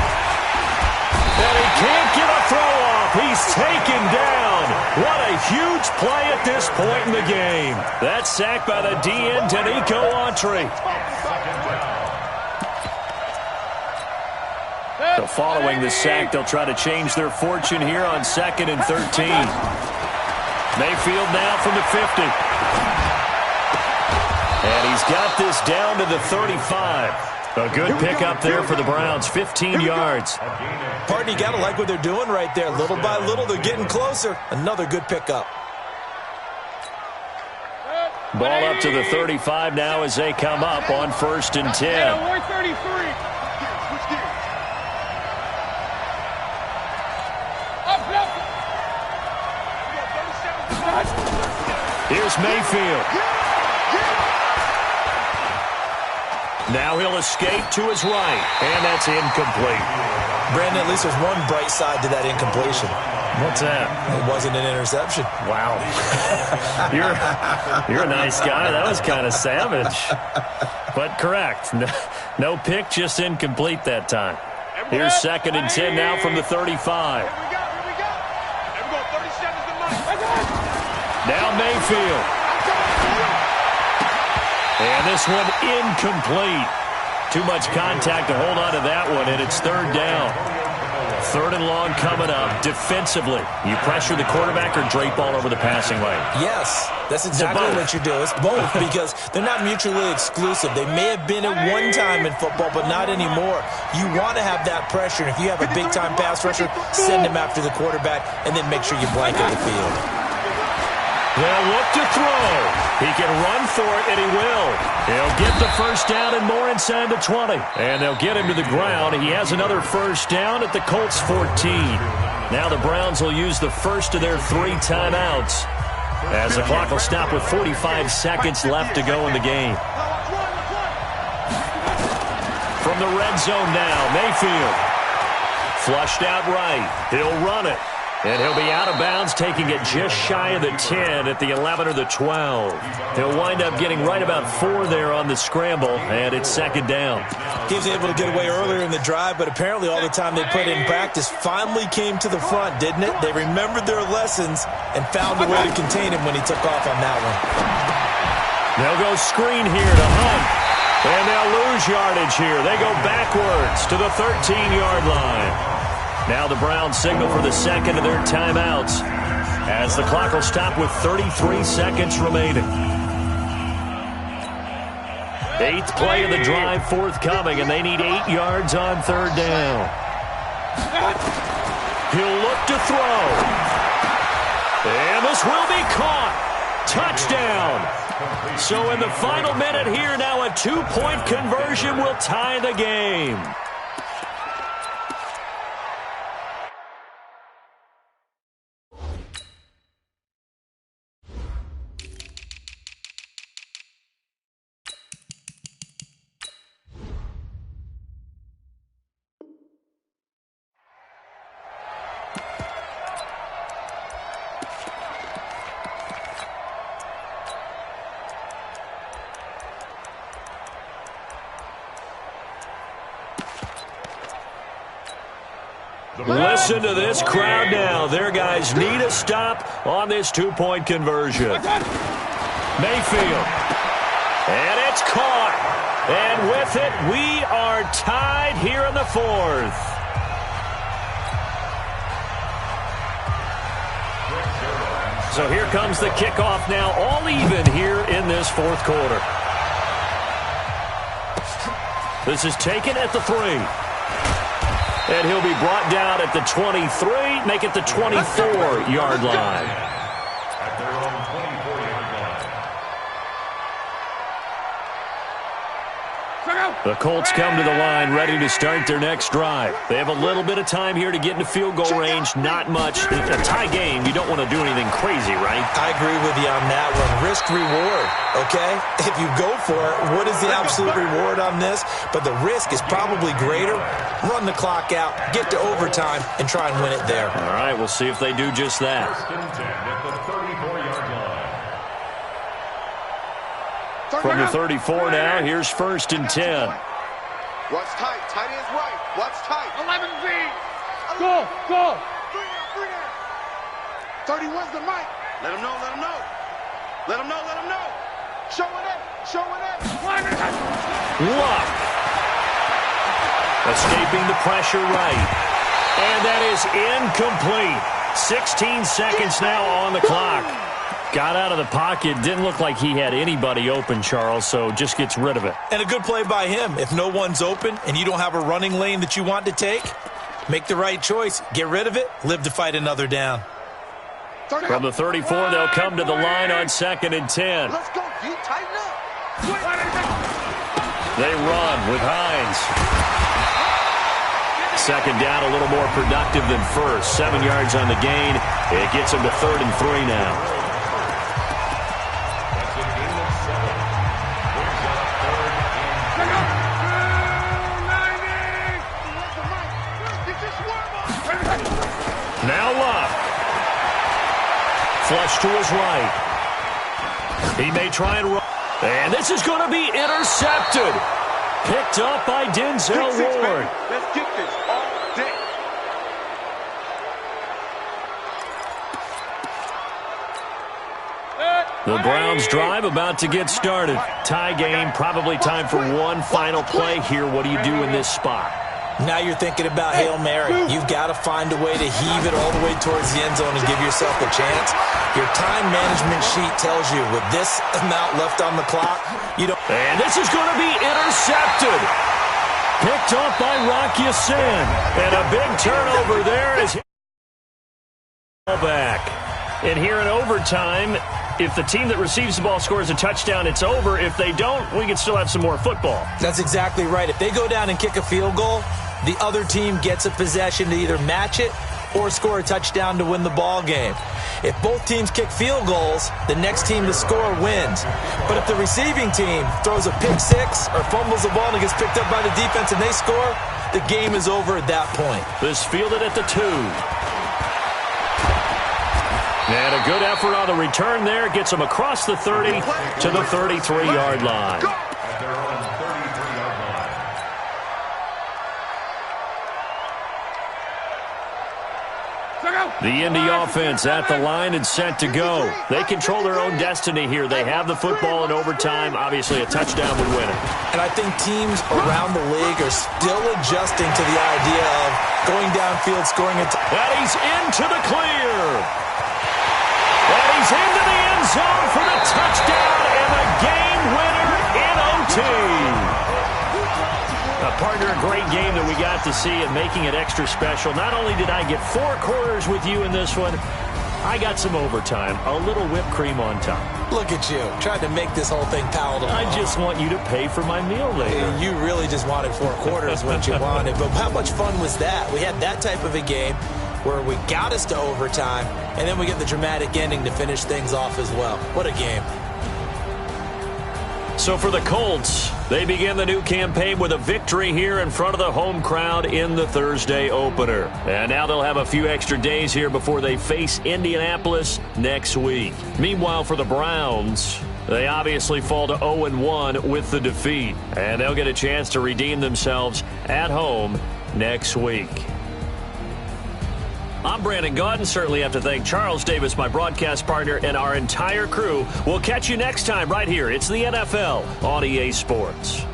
And he can't get a throw off. He's taken down. What a huge play at this point in the game. That's sacked by the DN, Danico Autry. So following the sack, they'll try to change their fortune here on 2nd and 13. Mayfield now from the 50. And he's got this down to the 35. A good pickup there for the Browns, 15 yards. Partner, you got to like what they're doing right there. Little by little, they're getting closer. Another good pickup. Ball up to the 35 now as they come up on 1st and 10. Here's Mayfield. Now he'll escape to his right, and that's incomplete. Brandon, at least there's one bright side to that incompletion. What's that? It wasn't an interception. Wow. You're a nice guy. That was kind of savage. But correct. No pick, just incomplete that time. Here's 2nd and 10 now from the 35. Now Mayfield. And this one incomplete. Too much contact to hold on to that one, and it's 3rd down. 3rd and long coming up. Defensively, you pressure the quarterback or drape all over the passing lane? Yes, that's exactly what you do. It's both because they're not mutually exclusive. They may have been at one time in football, but not anymore. You want to have that pressure, and if you have a big-time pass rusher, send him after the quarterback, and then make sure you blanket the field. They'll look to throw. He can run for it, and he will. He'll get the 1st down and more inside the 20. And they'll get him to the ground. He has another 1st down at the Colts 14. Now the Browns will use the first of their 3 timeouts as the clock will stop with 45 seconds left to go in the game. From the red zone now, Mayfield. Flushed out right. He'll run it. And he'll be out of bounds, taking it just shy of the 10 at the 11 or the 12. He'll wind up getting right about 4 there on the scramble, and it's 2nd down. He was able to get away earlier in the drive, but apparently all the time they put in practice finally came to the front, didn't it? They remembered their lessons and found a way to contain him when he took off on that one. They'll go screen here to Hunt, and they'll lose yardage here. They go backwards to the 13-yard line. Now the Browns signal for the 2nd of their timeouts as the clock will stop with 33 seconds remaining. 8th play of the drive forthcoming, and they need 8 yards on 3rd down. He'll look to throw. And this will be caught. Touchdown. So in the final minute here, now a 2-point conversion will tie the game. Listen to this crowd now. Their guys need a stop on this two-point conversion. Mayfield. And it's caught. And with it, we are tied here in the fourth. So here comes the kickoff now, all even here in this fourth quarter. This is taken at the 3. And he'll be brought down at the 23, make it the 24-yard line. At their own 24-yard line. The Colts come to the line ready to start their next drive. They have a little bit of time here to get into field goal range, not much. A tie game, you don't want to do anything crazy, right? I agree with you on that one. Risk-reward, okay? If you go for it, what is the absolute reward on this? But the risk is probably greater. Run the clock out, get to overtime, and try and win it there. All right, we'll see if they do just that. First and 10 at the 34-yard line. From the 34 now, here's first and 10. Watch tight. Tight ends right. Watch tight. 11B. Go, go. 31's the mic. Let him know. Let him know. Let him know. Let him know. Show it up. Show it up. Luck. Escaping the pressure right. And that is incomplete. 16 seconds now on the clock. Got out of the pocket. Didn't look like he had anybody open, Charles, so just gets rid of it. And a good play by him. If no one's open and you don't have a running lane that you want to take, make the right choice. Get rid of it. Live to fight another down. From the 34, they'll come to the line on second and 10. Let's go, D. Tighten up. They run with Hines. Second down, a little more productive than first. 7 yards on the gain. It gets them to 3rd and 3 now. Now Luck. Flush to his right. He may try and run. And this is going to be intercepted. Picked up by Denzel Ward. Let's get this all day. The Browns drive about to get started. Tie game, probably time for one final play here. What do you do in this spot? Now you're thinking about Hail Mary. You've got to find a way to heave it all the way towards the end zone and give yourself a chance. Your time management sheet tells you with this amount left on the clock, you don't. And this is going to be intercepted. Picked up by Rocky Sin. And a big turnover there as ball back. And here in overtime, if the team that receives the ball scores a touchdown, it's over. If they don't, we can still have some more football. That's exactly right. If they go down and kick a field goal, the other team gets a possession to either match it or score a touchdown to win the ball game. If both teams kick field goals, the next team to score wins. But if the receiving team throws a pick six or fumbles the ball and it gets picked up by the defense and they score, the game is over at that point. This fielded at the 2. And a good effort on the return there. Gets them across the 30 to the 33-yard line. At their own 33-yard line. The Indy offense at the line and set to go. They control their own destiny here. They have the football in overtime. Obviously, a touchdown would win it. And I think teams around the league are still adjusting to the idea of going downfield, scoring it. And he's into the clear. And he's into the end zone for the touchdown and the game winner in OT. Partner, a great game that we got to see and making it extra special. Not only did I get 4 quarters with you in this one, I got some overtime, a little whipped cream on top. Look at you, trying to make this whole thing palatable. I just want you to pay for my meal later. You really just wanted 4 quarters what you wanted, but how much fun was that? We had that type of a game where we got us to overtime, and then we get the dramatic ending to finish things off as well. What a game. So for the Colts, they begin the new campaign with a victory here in front of the home crowd in the Thursday opener. And now they'll have a few extra days here before they face Indianapolis next week. Meanwhile, for the Browns, they obviously fall to 0-1 with the defeat. And they'll get a chance to redeem themselves at home next week. I'm Brandon Gaudin. Certainly have to thank Charles Davis, my broadcast partner, and our entire crew. We'll catch you next time right here. It's the NFL on EA Sports.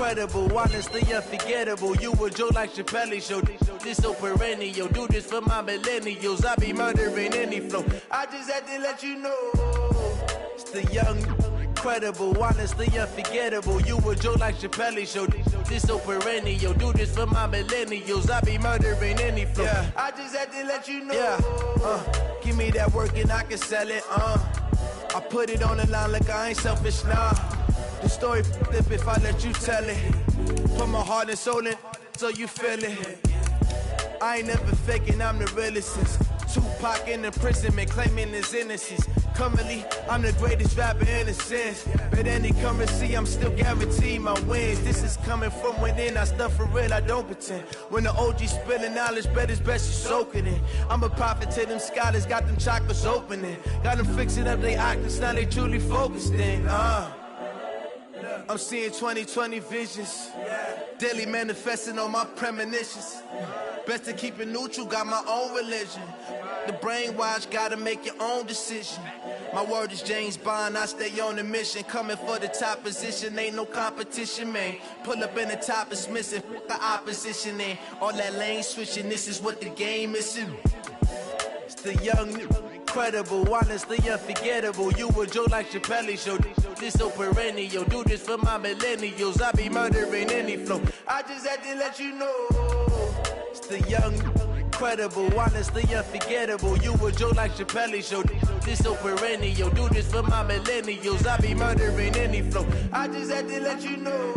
incredible, honestly unforgettable. You a joke like Chappelle Show. This so perennial. Do this for my millennials. I be murdering any flow. I just had to let you know. It's the young, incredible, honestly unforgettable. You a joke like Chappelle Show. This so perennial. Do this for my millennials. I be murdering any flow. Yeah. I just had to let you know. Yeah. Give me that work and I can sell it. I put it on the line like I ain't selfish, nah. The story flip if I let you tell it. Put my heart and soul in so you feel it. I ain't never faking, I'm the realest since Tupac in imprisonment, claiming his innocence. Currently, I'm the greatest rapper in a sense. But any currency, I'm still guaranteed my wins. This is coming from within, I stuff for real, I don't pretend. When the OG spilling knowledge, bet it's best you soak it in. I'm a prophet to them scholars, got them chakras opening. Got them fixing up their octaves, now they truly focused in. I'm seeing 2020 visions, daily manifesting on my premonitions. Best to keep it neutral, got my own religion. The brainwash, gotta make your own decision. My word is James Bond, I stay on the mission. Coming for the top position, ain't no competition, man. Pull up in the top is missing, the opposition ain't. All that lane switching, this is what the game is. It's the young, incredible, honestly unforgettable. You a joke like Chappelle Show. This so perennial. Do this for my millennials. I be murdering any flow. I just had to let you know. It's the young, incredible, honestly unforgettable. You a joke like Chappelle Show. This so perennial. Do this for my millennials. I be murdering any flow. I just had to let you know.